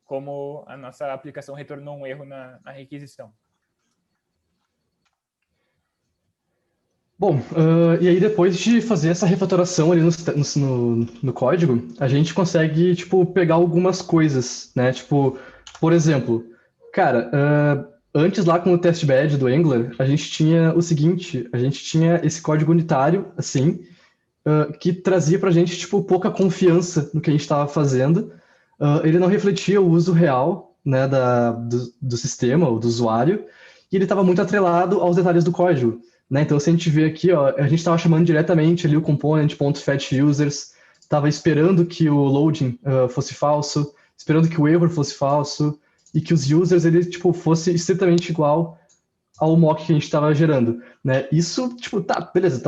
Speaker 8: como a nossa aplicação retornou um erro na requisição.
Speaker 7: Bom, e aí depois de fazer essa refatoração ali no código, a gente consegue, tipo, pegar algumas coisas, né? Tipo, por exemplo, cara, antes lá com o test bed do Angular, a gente tinha o seguinte, a gente tinha esse código unitário, assim, que trazia pra gente, tipo, pouca confiança no que a gente estava fazendo. Ele não refletia o uso real, né, do sistema, ou do usuário, e ele estava muito atrelado aos detalhes do código. Né? Então, se a gente vê aqui, ó, a gente estava chamando diretamente ali o component.fetchUsers, estava esperando que o loading fosse falso, esperando que o error fosse falso, e que os users ele, tipo, fosse estritamente igual ao mock que a gente estava gerando. Né? Isso, tipo, tá, beleza,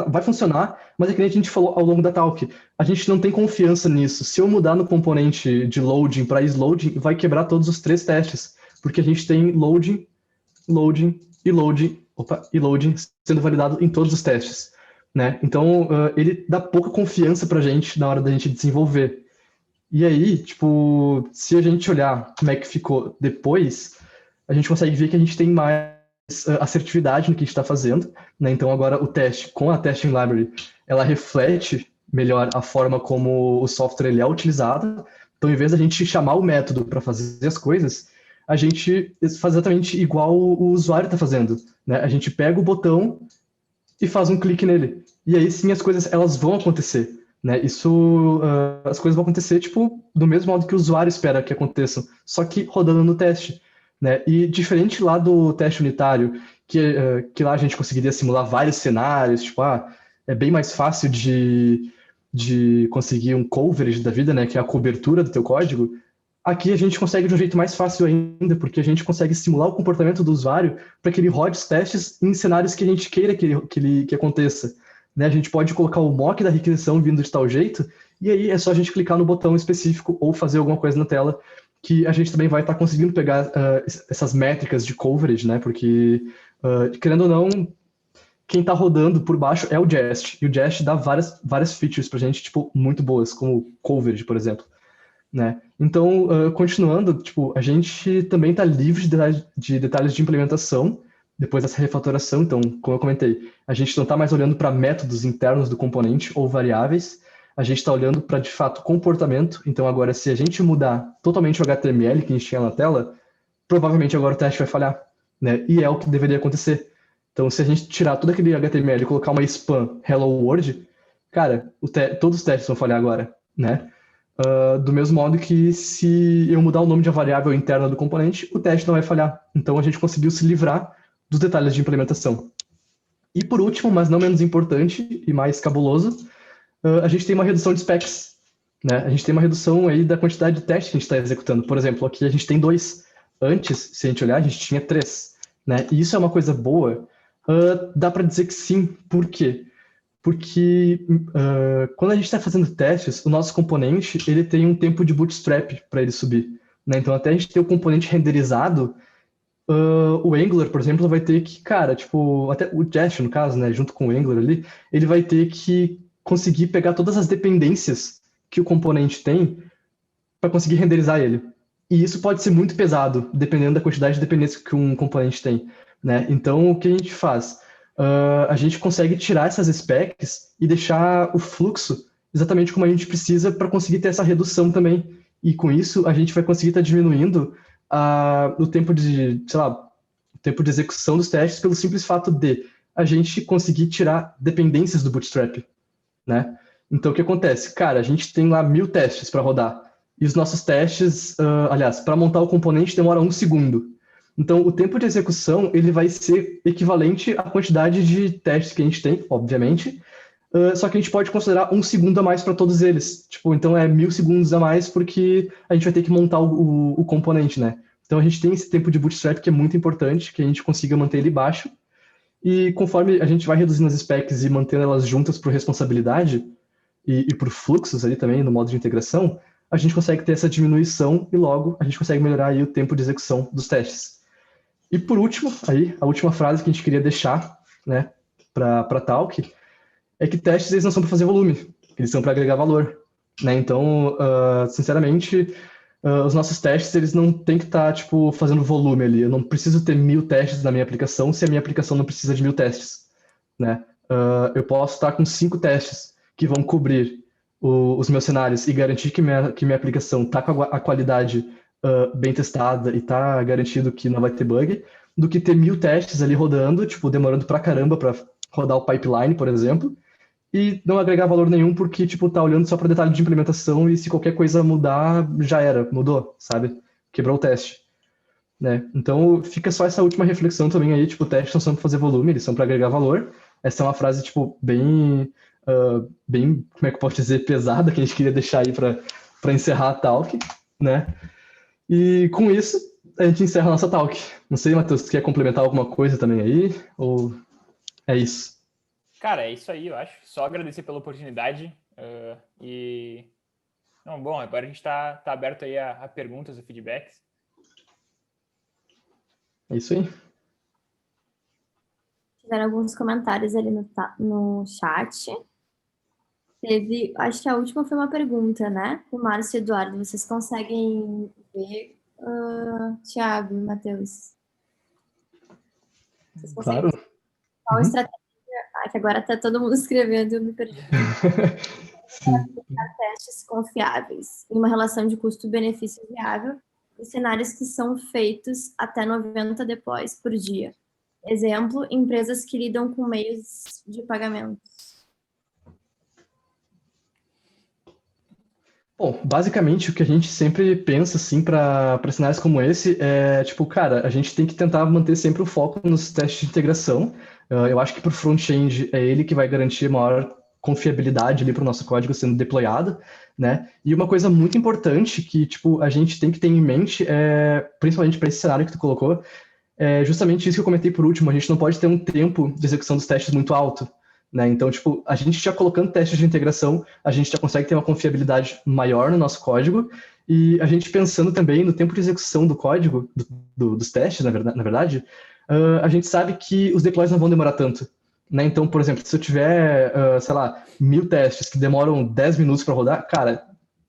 Speaker 7: vai funcionar, mas é que nem a gente falou ao longo da talk, a gente não tem confiança nisso. Se eu mudar no componente de loading para isLoading, vai quebrar todos os 3 testes, porque a gente tem loading, loading e loading sendo validado em todos os testes, né? Então, ele dá pouca confiança pra gente na hora da gente desenvolver. E aí, tipo, se a gente olhar como é que ficou depois, a gente consegue ver que a gente tem mais assertividade no que a gente está fazendo, né? Então, agora o teste, com a Testing Library, ela reflete melhor a forma como o software ele é utilizado. Então, em vez da gente chamar o método para fazer as coisas, a gente faz exatamente igual o usuário está fazendo, né? A gente pega o botão e faz um clique nele. E aí sim as coisas elas vão acontecer, né? As coisas vão acontecer tipo do mesmo modo que o usuário espera que aconteçam, só que rodando no teste, né? E diferente lá do teste unitário, que lá a gente conseguiria simular vários cenários, tipo, é bem mais fácil de conseguir um coverage da vida, né? Que é a cobertura do teu código. Aqui a gente consegue de um jeito mais fácil ainda, porque a gente consegue simular o comportamento do usuário para que ele rode os testes em cenários que a gente queira que aconteça. Né? A gente pode colocar o mock da requisição vindo de tal jeito, e aí é só a gente clicar no botão específico ou fazer alguma coisa na tela, que a gente também vai estar conseguindo pegar essas métricas de coverage, né? Porque, querendo ou não, quem está rodando por baixo é o Jest, e o Jest dá várias features para a gente, tipo, muito boas, como coverage, por exemplo. Né? Então, continuando, tipo, a gente também está livre de detalhes de implementação depois dessa refatoração. Então, como eu comentei, a gente não está mais olhando para métodos internos do componente ou variáveis, a gente está olhando para, de fato, comportamento. Então, agora, se a gente mudar totalmente o HTML que a gente tinha na tela, provavelmente agora o teste vai falhar, né? E é o que deveria acontecer. Então, se a gente tirar todo aquele HTML e colocar uma spam Hello World, cara, todos os testes vão falhar agora, né? Do mesmo modo que se eu mudar o nome de uma variável interna do componente, o teste não vai falhar. Então, a gente conseguiu se livrar dos detalhes de implementação. E por último, mas não menos importante e mais cabuloso, a gente tem uma redução de specs. Né? A gente tem uma redução aí da quantidade de testes que a gente está executando. Por exemplo, aqui a gente tem 2. Antes, se a gente olhar, a gente tinha 3. Né? E isso é uma coisa boa? Dá para dizer que sim. Por quê? Porque quando a gente está fazendo testes, o nosso componente ele tem um tempo de bootstrap para ele subir. Né? Então, até a gente ter o componente renderizado, o Angular, por exemplo, vai ter que, cara, tipo, até o Jest, no caso, né, junto com o Angular ali, ele vai ter que conseguir pegar todas as dependências que o componente tem para conseguir renderizar ele. E isso pode ser muito pesado, dependendo da quantidade de dependências que um componente tem. Né? Então, o que a gente faz? A gente consegue tirar essas specs e deixar o fluxo exatamente como a gente precisa para conseguir ter essa redução também. E com isso, a gente vai conseguir estar diminuindo o tempo de, sei lá, tempo de execução dos testes pelo simples fato de a gente conseguir tirar dependências do Bootstrap, né? Então, o que acontece? Cara, a gente tem lá 1000 testes para rodar. E os nossos testes, aliás, para montar o componente demora 1 segundo. Então, o tempo de execução ele vai ser equivalente à quantidade de testes que a gente tem, obviamente, só que a gente pode considerar 1 segundo a mais para todos eles. Tipo, então é 1000 segundos a mais porque a gente vai ter que montar o componente, né? Então, a gente tem esse tempo de bootstrap que é muito importante, que a gente consiga manter ele baixo. E conforme a gente vai reduzindo as specs e mantendo elas juntas por responsabilidade e por fluxos ali também, no modo de integração, a gente consegue ter essa diminuição e logo a gente consegue melhorar aí o tempo de execução dos testes. E por último, aí, a última frase que a gente queria deixar, né, para Talk, é que testes eles não são para fazer volume, eles são para agregar valor, né? Então, sinceramente, os nossos testes eles não tem que estar tipo fazendo volume ali. Eu não preciso ter 1000 testes na minha aplicação se a minha aplicação não precisa de 1000 testes, né? Eu posso estar com 5 testes que vão cobrir os meus cenários e garantir que minha aplicação está com a qualidade bem testada e está garantido que não vai ter bug, do que ter 1000 testes ali rodando, tipo, demorando pra caramba para rodar o pipeline, por exemplo, e não agregar valor nenhum porque, tipo, tá olhando só para detalhe de implementação e se qualquer coisa mudar, já era, mudou, sabe? Quebrou o teste, né? Então, fica só essa última reflexão também aí, tipo, testes não são para fazer volume, eles são para agregar valor. Essa é uma frase, tipo, bem, como é que eu posso dizer, pesada, que a gente queria deixar aí para encerrar a talk, né? E com isso, a gente encerra a nossa talk. Não sei, Matheus, tu quer complementar alguma coisa também aí? Ou é isso?
Speaker 8: Cara, é isso aí, eu acho. Só agradecer pela oportunidade. E... Não, bom, agora a gente tá aberto aí a perguntas, a feedbacks.
Speaker 7: É isso aí.
Speaker 3: Tiveram alguns comentários ali no chat. Teve, acho que a última foi uma pergunta, né? O Márcio e Eduardo, vocês conseguem ver? Thiago e Matheus. Vocês conseguem
Speaker 7: Claro.
Speaker 3: ver qual estratégia? Que agora tá todo mundo escrevendo, eu me perdi. Testes confiáveis em uma relação de custo-benefício viável em cenários que são feitos até 90 deploys por dia. Exemplo, empresas que lidam com meios de pagamento.
Speaker 7: Bom, basicamente o que a gente sempre pensa assim para cenários como esse é tipo, cara, a gente tem que tentar manter sempre o foco nos testes de integração. Eu acho que para o front-end é ele que vai garantir maior confiabilidade ali para o nosso código sendo deployado, né? E uma coisa muito importante que tipo a gente tem que ter em mente principalmente para esse cenário que tu colocou, é justamente isso que eu comentei por último. A gente não pode ter um tempo de execução dos testes muito alto. Né? Então, tipo, a gente já colocando testes de integração, a gente já consegue ter uma confiabilidade maior no nosso código e a gente pensando também no tempo de execução do código, dos testes, na verdade, a gente sabe que os deploys não vão demorar tanto. Né? Então, por exemplo, se eu tiver, sei lá, 1000 testes que demoram 10 minutos para rodar, cara,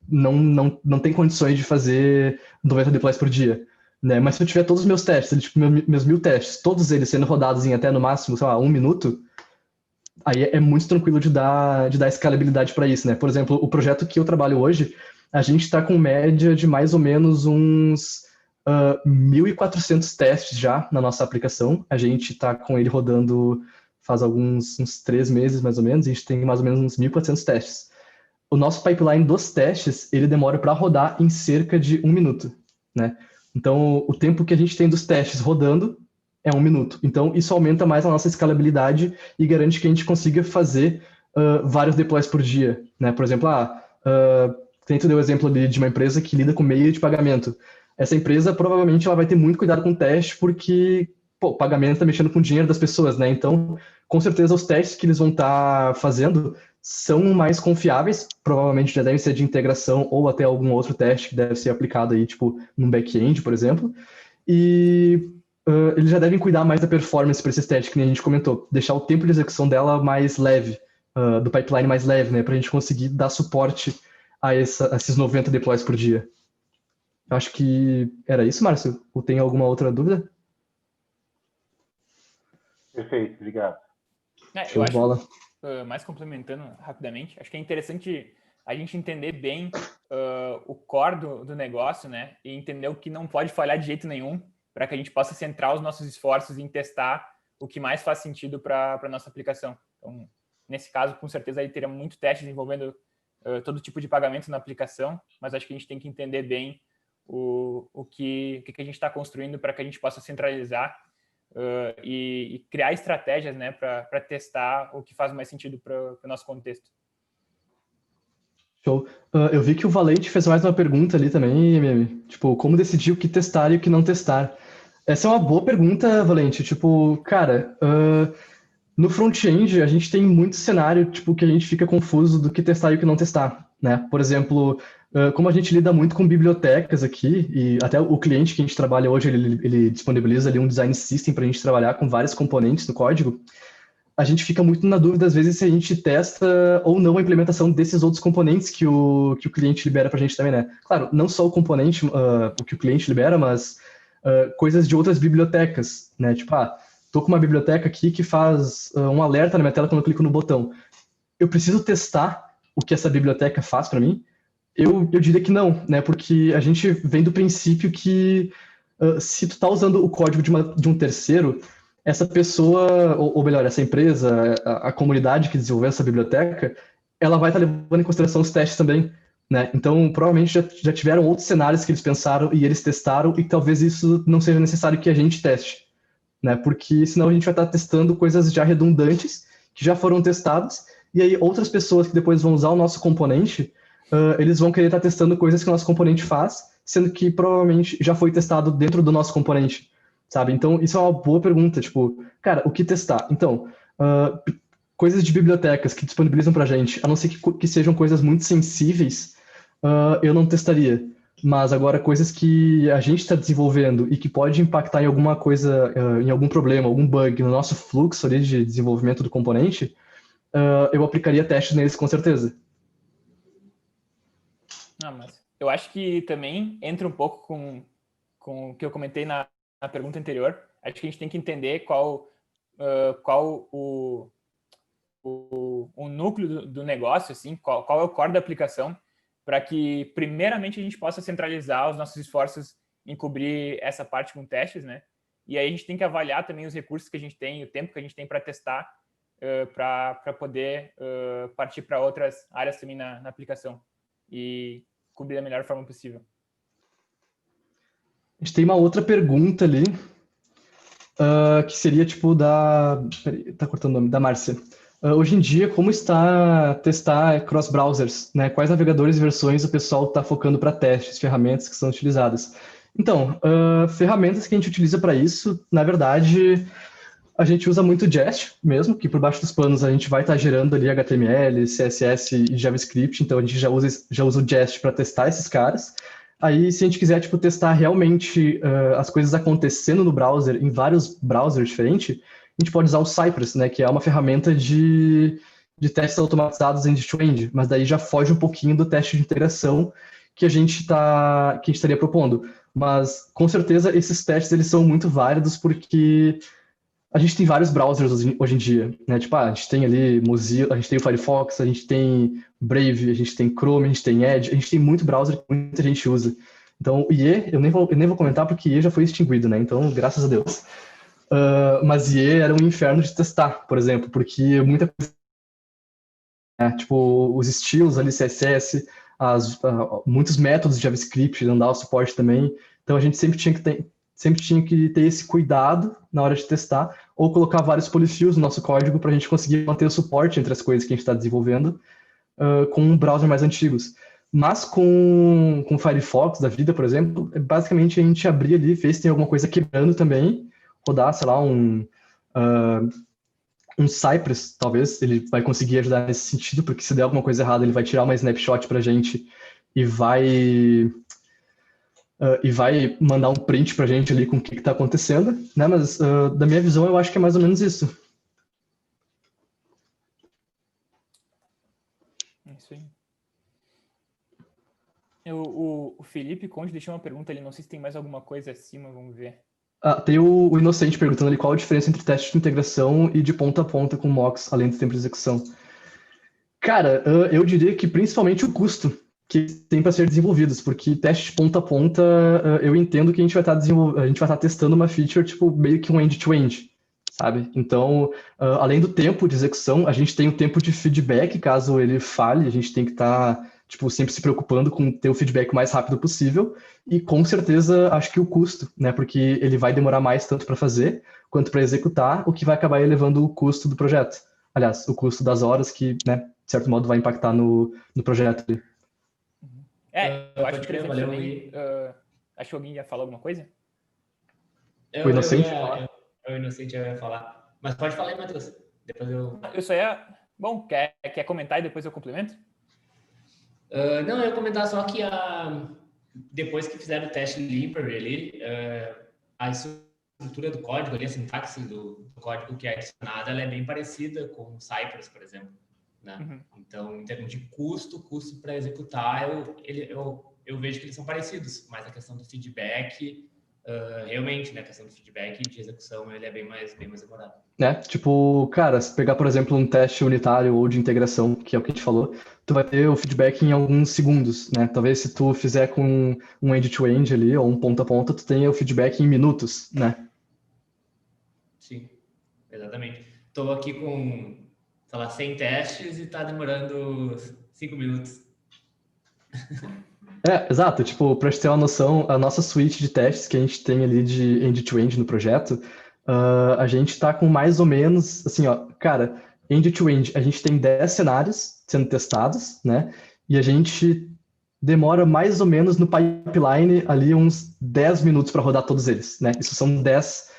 Speaker 7: não tem condições de fazer 90 deploys por dia. Né? Mas se eu tiver todos os meus testes, tipo, meus 1000 testes, todos eles sendo rodados em até no máximo, sei lá, 1 minuto, aí é muito tranquilo de dar escalabilidade para isso, né? Por exemplo, o projeto que eu trabalho hoje, a gente está com média de mais ou menos uns 1.400 testes já na nossa aplicação. A gente está com ele rodando faz uns 3 meses, mais ou menos, e a gente tem mais ou menos uns 1.400 testes. O nosso pipeline dos testes, ele demora para rodar em cerca de 1 minuto, né? Então, o tempo que a gente tem dos testes rodando é 1 minuto. Então, isso aumenta mais a nossa escalabilidade e garante que a gente consiga fazer vários deploys por dia. Né? Por exemplo, tem tu deu o exemplo ali de uma empresa que lida com meio de pagamento. Essa empresa, provavelmente, ela vai ter muito cuidado com o teste, porque o pagamento está mexendo com o dinheiro das pessoas, né? Então, com certeza, os testes que eles vão estar fazendo são mais confiáveis, provavelmente já devem ser de integração ou até algum outro teste que deve ser aplicado aí, tipo, num back-end, por exemplo. E eles já devem cuidar mais da performance para esses testes, que nem a gente comentou, deixar o tempo de execução dela mais leve, do pipeline mais leve, né, para a gente conseguir dar suporte a esses 90 deploys por dia. Acho que era isso, Márcio? Ou tem alguma outra dúvida?
Speaker 9: Perfeito, obrigado.
Speaker 8: Eu acho, mais complementando rapidamente, acho que é interessante a gente entender bem o core do negócio, né? E entender o que não pode falhar de jeito nenhum. para que a gente possa centrar os nossos esforços em testar o que mais faz sentido para a nossa aplicação. Então, nesse caso, com certeza, aí teria muito teste envolvendo todo tipo de pagamento na aplicação, mas acho que a gente tem que entender bem o que a gente está construindo para que a gente possa centralizar e criar estratégias, né, para testar o que faz mais sentido para o nosso contexto.
Speaker 7: Show. Eu vi que o Valente fez mais uma pergunta ali também, MM. Tipo, como decidir o que testar e o que não testar? Essa é uma boa pergunta, Valente. Tipo, cara, no front-end a gente tem muito cenário, tipo, que a gente fica confuso do que testar e o que não testar, né? Por exemplo, como a gente lida muito com bibliotecas aqui, e até o cliente que a gente trabalha hoje, ele disponibiliza ali um design system para a gente trabalhar com vários componentes no código, a gente fica muito na dúvida, às vezes, se a gente testa ou não a implementação desses outros componentes que o cliente libera para a gente também, né? Claro, não só o componente, o que o cliente libera, mas coisas de outras bibliotecas, né? Tipo, tô com uma biblioteca aqui que faz um alerta na minha tela quando eu clico no botão. Eu preciso testar o que essa biblioteca faz para mim? Eu diria que não, né? Porque a gente vem do princípio que se tu tá usando o código de um terceiro, essa pessoa, ou melhor, essa empresa, a comunidade que desenvolveu essa biblioteca, ela vai estar levando em consideração os testes também, né? Então, provavelmente já tiveram outros cenários que eles pensaram e eles testaram, e talvez isso não seja necessário que a gente teste, né? Porque senão a gente vai estar testando coisas já redundantes, que já foram testadas, e aí outras pessoas que depois vão usar o nosso componente, eles vão querer estar testando coisas que o nosso componente faz, sendo que provavelmente já foi testado dentro do nosso componente, sabe? Então, isso é uma boa pergunta, tipo, cara, o que testar? Então, coisas de bibliotecas que disponibilizam pra gente, a não ser que sejam coisas muito sensíveis, eu não testaria. Mas agora, coisas que a gente está desenvolvendo e que pode impactar em alguma coisa, em algum problema, algum bug no nosso fluxo ali de desenvolvimento do componente, eu aplicaria testes neles com certeza.
Speaker 8: Mas eu acho que também entra um pouco com o que eu comentei na pergunta anterior. Acho que a gente tem que entender qual o núcleo do negócio, assim, qual é o core da aplicação, para que, primeiramente, a gente possa centralizar os nossos esforços em cobrir essa parte com testes, né? E aí a gente tem que avaliar também os recursos que a gente tem, o tempo que a gente tem para testar, para poder partir para outras áreas também na aplicação e cobrir da melhor forma possível.
Speaker 7: A gente tem uma outra pergunta ali, que seria tipo tá cortando o nome, da Márcia. Hoje em dia, como está testar cross-browsers, né? Quais navegadores e versões o pessoal está focando para testes, ferramentas que são utilizadas? Então, ferramentas que a gente utiliza para isso, na verdade, a gente usa muito Jest mesmo, que por baixo dos panos a gente vai estar gerando ali HTML, CSS e JavaScript, então a gente já usa o Jest para testar esses caras. Aí, se a gente quiser tipo, testar realmente as coisas acontecendo no browser, em vários browsers diferentes, a gente pode usar o Cypress, né, que é uma ferramenta de testes automatizados end-to-end, mas daí já foge um pouquinho do teste de integração que a gente estaria propondo. Mas, com certeza, esses testes eles são muito válidos porque a gente tem vários browsers hoje em dia, né? Tipo, a gente tem ali Mozilla, a gente tem o Firefox, a gente tem Brave, a gente tem Chrome, a gente tem Edge, a gente tem muito browser que muita gente usa. Então, o IE, eu nem vou comentar porque IE já foi extinguido, né? Então, graças a Deus. Mas IE era um inferno de testar, por exemplo, porque muita coisa, tipo, os estilos ali, CSS, muitos métodos de JavaScript não dava suporte também. Então, a gente sempre tinha que ter esse cuidado na hora de testar, ou colocar vários polyfills no nosso código para a gente conseguir manter o suporte entre as coisas que a gente está desenvolvendo com browsers mais antigos. Mas com o Firefox da vida, por exemplo, basicamente a gente abrir ali, ver se tem alguma coisa quebrando também, rodar, sei lá, um Cypress, talvez, ele vai conseguir ajudar nesse sentido, porque se der alguma coisa errada, ele vai tirar uma snapshot para a gente e vai mandar um print pra gente ali com o que tá acontecendo, né? Mas, da minha visão, eu acho que é mais ou menos isso.
Speaker 8: É isso aí. O Felipe Conde deixou uma pergunta ali, não sei se tem mais alguma coisa acima, vamos ver.
Speaker 7: Tem o Inocente perguntando ali qual a diferença entre teste de integração e de ponta a ponta com mocks, além do tempo de execução. Cara, eu diria que principalmente o custo, que tem para ser desenvolvidos, porque teste de ponta a ponta, eu entendo que a gente vai estar testando uma feature tipo meio que um end-to-end, sabe? Então, além do tempo de execução, a gente tem o tempo de feedback, caso ele falhe, a gente tem que estar tipo, sempre se preocupando com ter o feedback o mais rápido possível, e com certeza acho que o custo, né? Porque ele vai demorar mais tanto para fazer quanto para executar, o que vai acabar elevando o custo do projeto. Aliás, o custo das horas que, né, de certo modo, vai impactar no projeto ali.
Speaker 8: Eu acho
Speaker 10: Pode crer,
Speaker 8: interessante
Speaker 10: valeu.
Speaker 8: também. Acho que alguém ia falar alguma coisa?
Speaker 7: O Inocente?
Speaker 10: O Inocente ia falar. Mas pode falar aí, Matheus. Depois eu...
Speaker 8: Eu só ia... Bom, quer comentar e depois eu complemento?
Speaker 10: Não, eu ia comentar só que depois que fizeram o teste library ali, a estrutura do código ali, a sintaxe do código que é adicionada, ela é bem parecida com o Cypress, por exemplo. Né?
Speaker 8: Uhum.
Speaker 10: Então, em termos de custo para executar, eu vejo que eles são parecidos, mas a questão do feedback, realmente, né, a questão do feedback de execução, ele é bem mais demorado.
Speaker 7: Né? Tipo, cara, se pegar, por exemplo, um teste unitário ou de integração, que é o que a gente falou, tu vai ter o feedback em alguns segundos, né? Talvez se tu fizer com um end-to-end ali, ou um ponta a ponta, tu tenha o feedback em minutos, né?
Speaker 10: Sim, exatamente. Estou aqui com, sei lá, 100 testes e tá demorando 5 minutos.
Speaker 7: Exato. Tipo, pra gente ter uma noção, a nossa suite de testes que a gente tem ali de end-to-end no projeto, a gente tá com mais ou menos, assim, ó, cara, end-to-end, a gente tem 10 cenários sendo testados, né? E a gente demora mais ou menos no pipeline ali uns 10 minutos para rodar todos eles, né? Isso são 10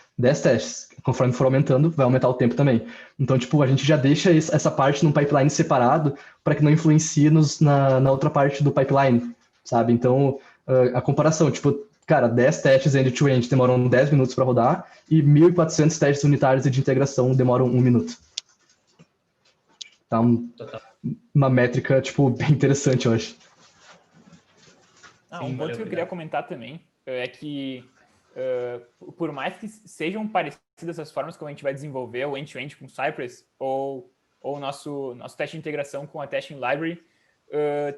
Speaker 7: testes. Conforme for aumentando, vai aumentar o tempo também. Então, tipo, a gente já deixa essa parte num pipeline separado para que não influencie na outra parte do pipeline, sabe? Então, a comparação, tipo, cara, 10 testes end-to-end demoram 10 minutos para rodar e 1.400 testes unitários de integração demoram 1 minuto. Tá uma métrica, tipo, bem interessante, eu acho.
Speaker 8: Um ponto que eu queria comentar também é que, por mais que sejam parecidas as formas como a gente vai desenvolver o end-to-end com Cypress ou o nosso teste de integração com a Testing Library,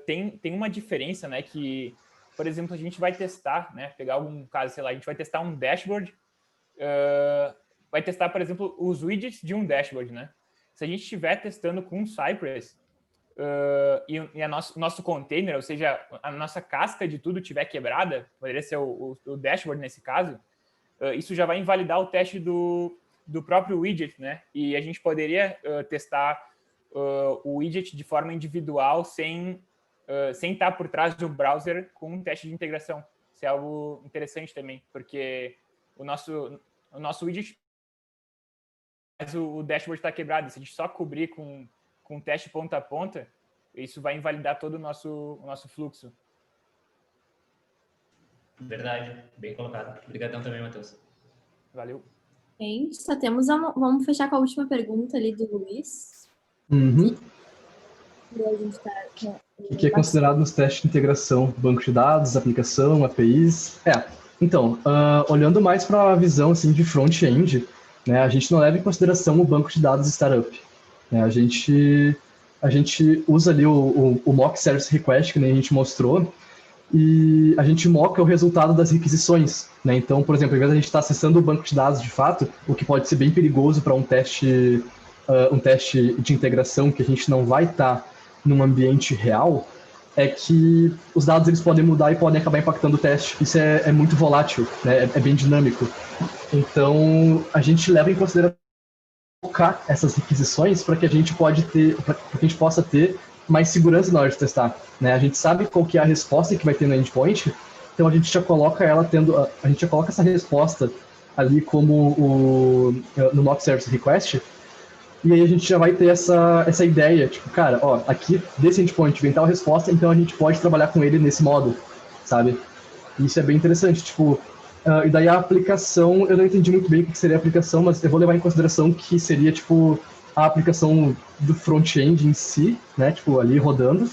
Speaker 8: tem uma diferença, né, que, por exemplo, a gente vai testar, né, pegar algum caso, sei lá, a gente vai testar um dashboard, vai testar, por exemplo, os widgets de um dashboard, né? Se a gente estiver testando com Cypress e nosso container, ou seja, a nossa casca de tudo estiver quebrada, poderia ser o dashboard nesse caso, isso já vai invalidar o teste do próprio widget, né? E a gente poderia testar o widget de forma individual sem estar por trás do browser com um teste de integração. Isso é algo interessante também, porque o nosso widget, mas o dashboard está quebrado. Se a gente só cobrir com um teste ponta a ponta, isso vai invalidar todo o nosso fluxo.
Speaker 10: Verdade, bem colocado. Obrigadão também, Matheus.
Speaker 8: Valeu.
Speaker 3: Gente, só temos vamos fechar com a última pergunta ali do Luiz.
Speaker 7: Uhum.
Speaker 3: E a gente tá,
Speaker 7: O que é considerado nos testes de integração? Banco de dados, aplicação, APIs? Então, olhando mais para a visão assim, de front-end, né, a gente não leva em consideração o banco de dados startup. Né, a gente usa ali o mock service request, que nem a gente mostrou, e a gente moca o resultado das requisições. Né? Então, por exemplo, ao invés de a gente estar acessando o banco de dados de fato, o que pode ser bem perigoso para um teste de integração que a gente não vai estar num ambiente real, é que os dados eles podem mudar e podem acabar impactando o teste. Isso é muito volátil, né? É bem dinâmico. Então, a gente leva em consideração focar essas requisições para que a gente possa ter mais segurança na hora de testar. Né? A gente sabe qual que é a resposta que vai ter no endpoint, então a gente já coloca a gente já coloca essa resposta ali como no mock service request, e aí a gente já vai ter essa ideia, tipo, cara, ó, aqui desse endpoint vem tal resposta, então a gente pode trabalhar com ele nesse modo, sabe? E isso é bem interessante, tipo, e daí a aplicação, eu não entendi muito bem o que seria a aplicação, mas eu vou levar em consideração que seria, tipo, a aplicação do front-end em si, né, tipo, ali rodando.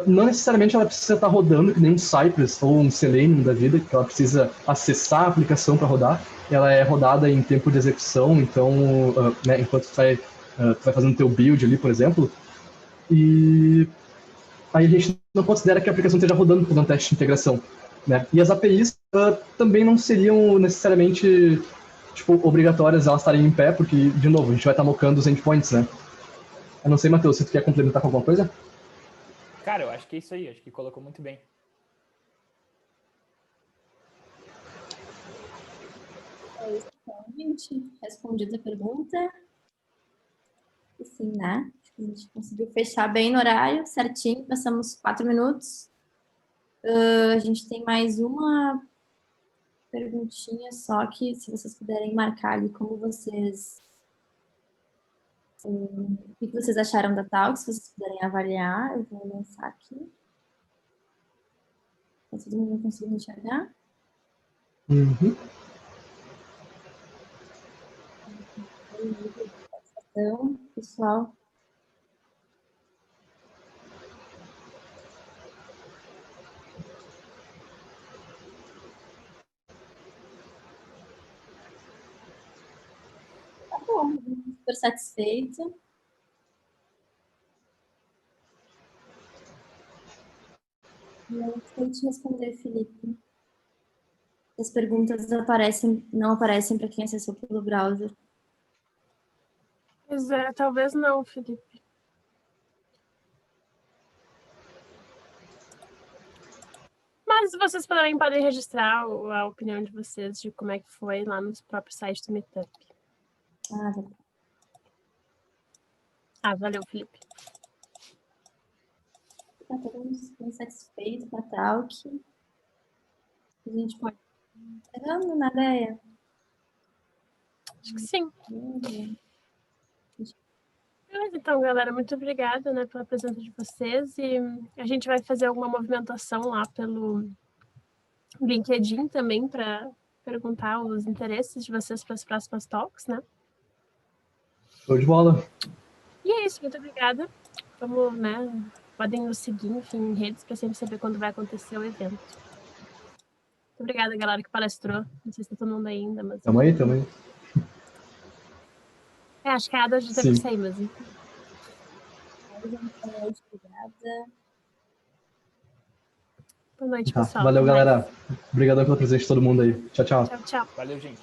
Speaker 7: Não necessariamente ela precisa estar rodando que nem um Cypress ou um Selenium da vida, que ela precisa acessar a aplicação para rodar. Ela é rodada em tempo de execução, então, né, enquanto tu vai fazendo teu build ali, por exemplo. E aí a gente não considera que a aplicação esteja rodando por um teste de integração, né? E as APIs também não seriam necessariamente tipo, obrigatórias elas estarem em pé, porque, de novo, a gente vai estar mocando os endpoints, né? Eu não sei, Matheus, se tu quer complementar com alguma coisa?
Speaker 8: Cara, eu acho que é isso aí, acho que colocou muito bem.
Speaker 3: É isso, então, gente. Respondida a pergunta. E sim, né? Acho que a gente conseguiu fechar bem no horário, certinho. Passamos 4 minutos. A gente tem mais uma perguntinha só que, se vocês puderem marcar ali como vocês... o que vocês acharam da Talk, se vocês puderem avaliar, eu vou lançar aqui. Tá todo mundo conseguindo enxergar?
Speaker 7: Uhum.
Speaker 3: Então, pessoal. Tá bom, super satisfeita. Não sei te responder, Felipe. As perguntas não aparecem para quem acessou pelo browser.
Speaker 2: Pois é, talvez não, Felipe. Mas vocês também podem registrar a opinião de vocês de como é que foi lá no próprio site do Meetup.
Speaker 3: Ah, tá bom.
Speaker 2: Valeu, Felipe.
Speaker 3: Tá todo mundo bem satisfeito com a Talk. A gente pode ir encerrando, né, Deia?
Speaker 2: Acho que sim. Beleza, então, galera, muito obrigada, né, pela presença de vocês. E a gente vai fazer alguma movimentação lá pelo LinkedIn também para perguntar os interesses de vocês para as próximas talks, né?
Speaker 7: Show de bola.
Speaker 2: E é isso, muito obrigada. Vamos, né? Podem nos seguir, enfim, em redes para sempre saber quando vai acontecer o evento. Muito obrigada, galera, que palestrou. Não sei se tá todo mundo ainda, mas...
Speaker 7: Tamo aí, tamo aí.
Speaker 2: Acho que a Ada já teve que sair, mas...
Speaker 3: Obrigada.
Speaker 2: Boa noite,
Speaker 7: Tá,
Speaker 2: pessoal.
Speaker 7: valeu,
Speaker 2: Até mais.
Speaker 7: galera. Obrigadão pela presença de todo mundo aí. Tchau, tchau.
Speaker 2: Tchau, tchau.
Speaker 8: Valeu, gente.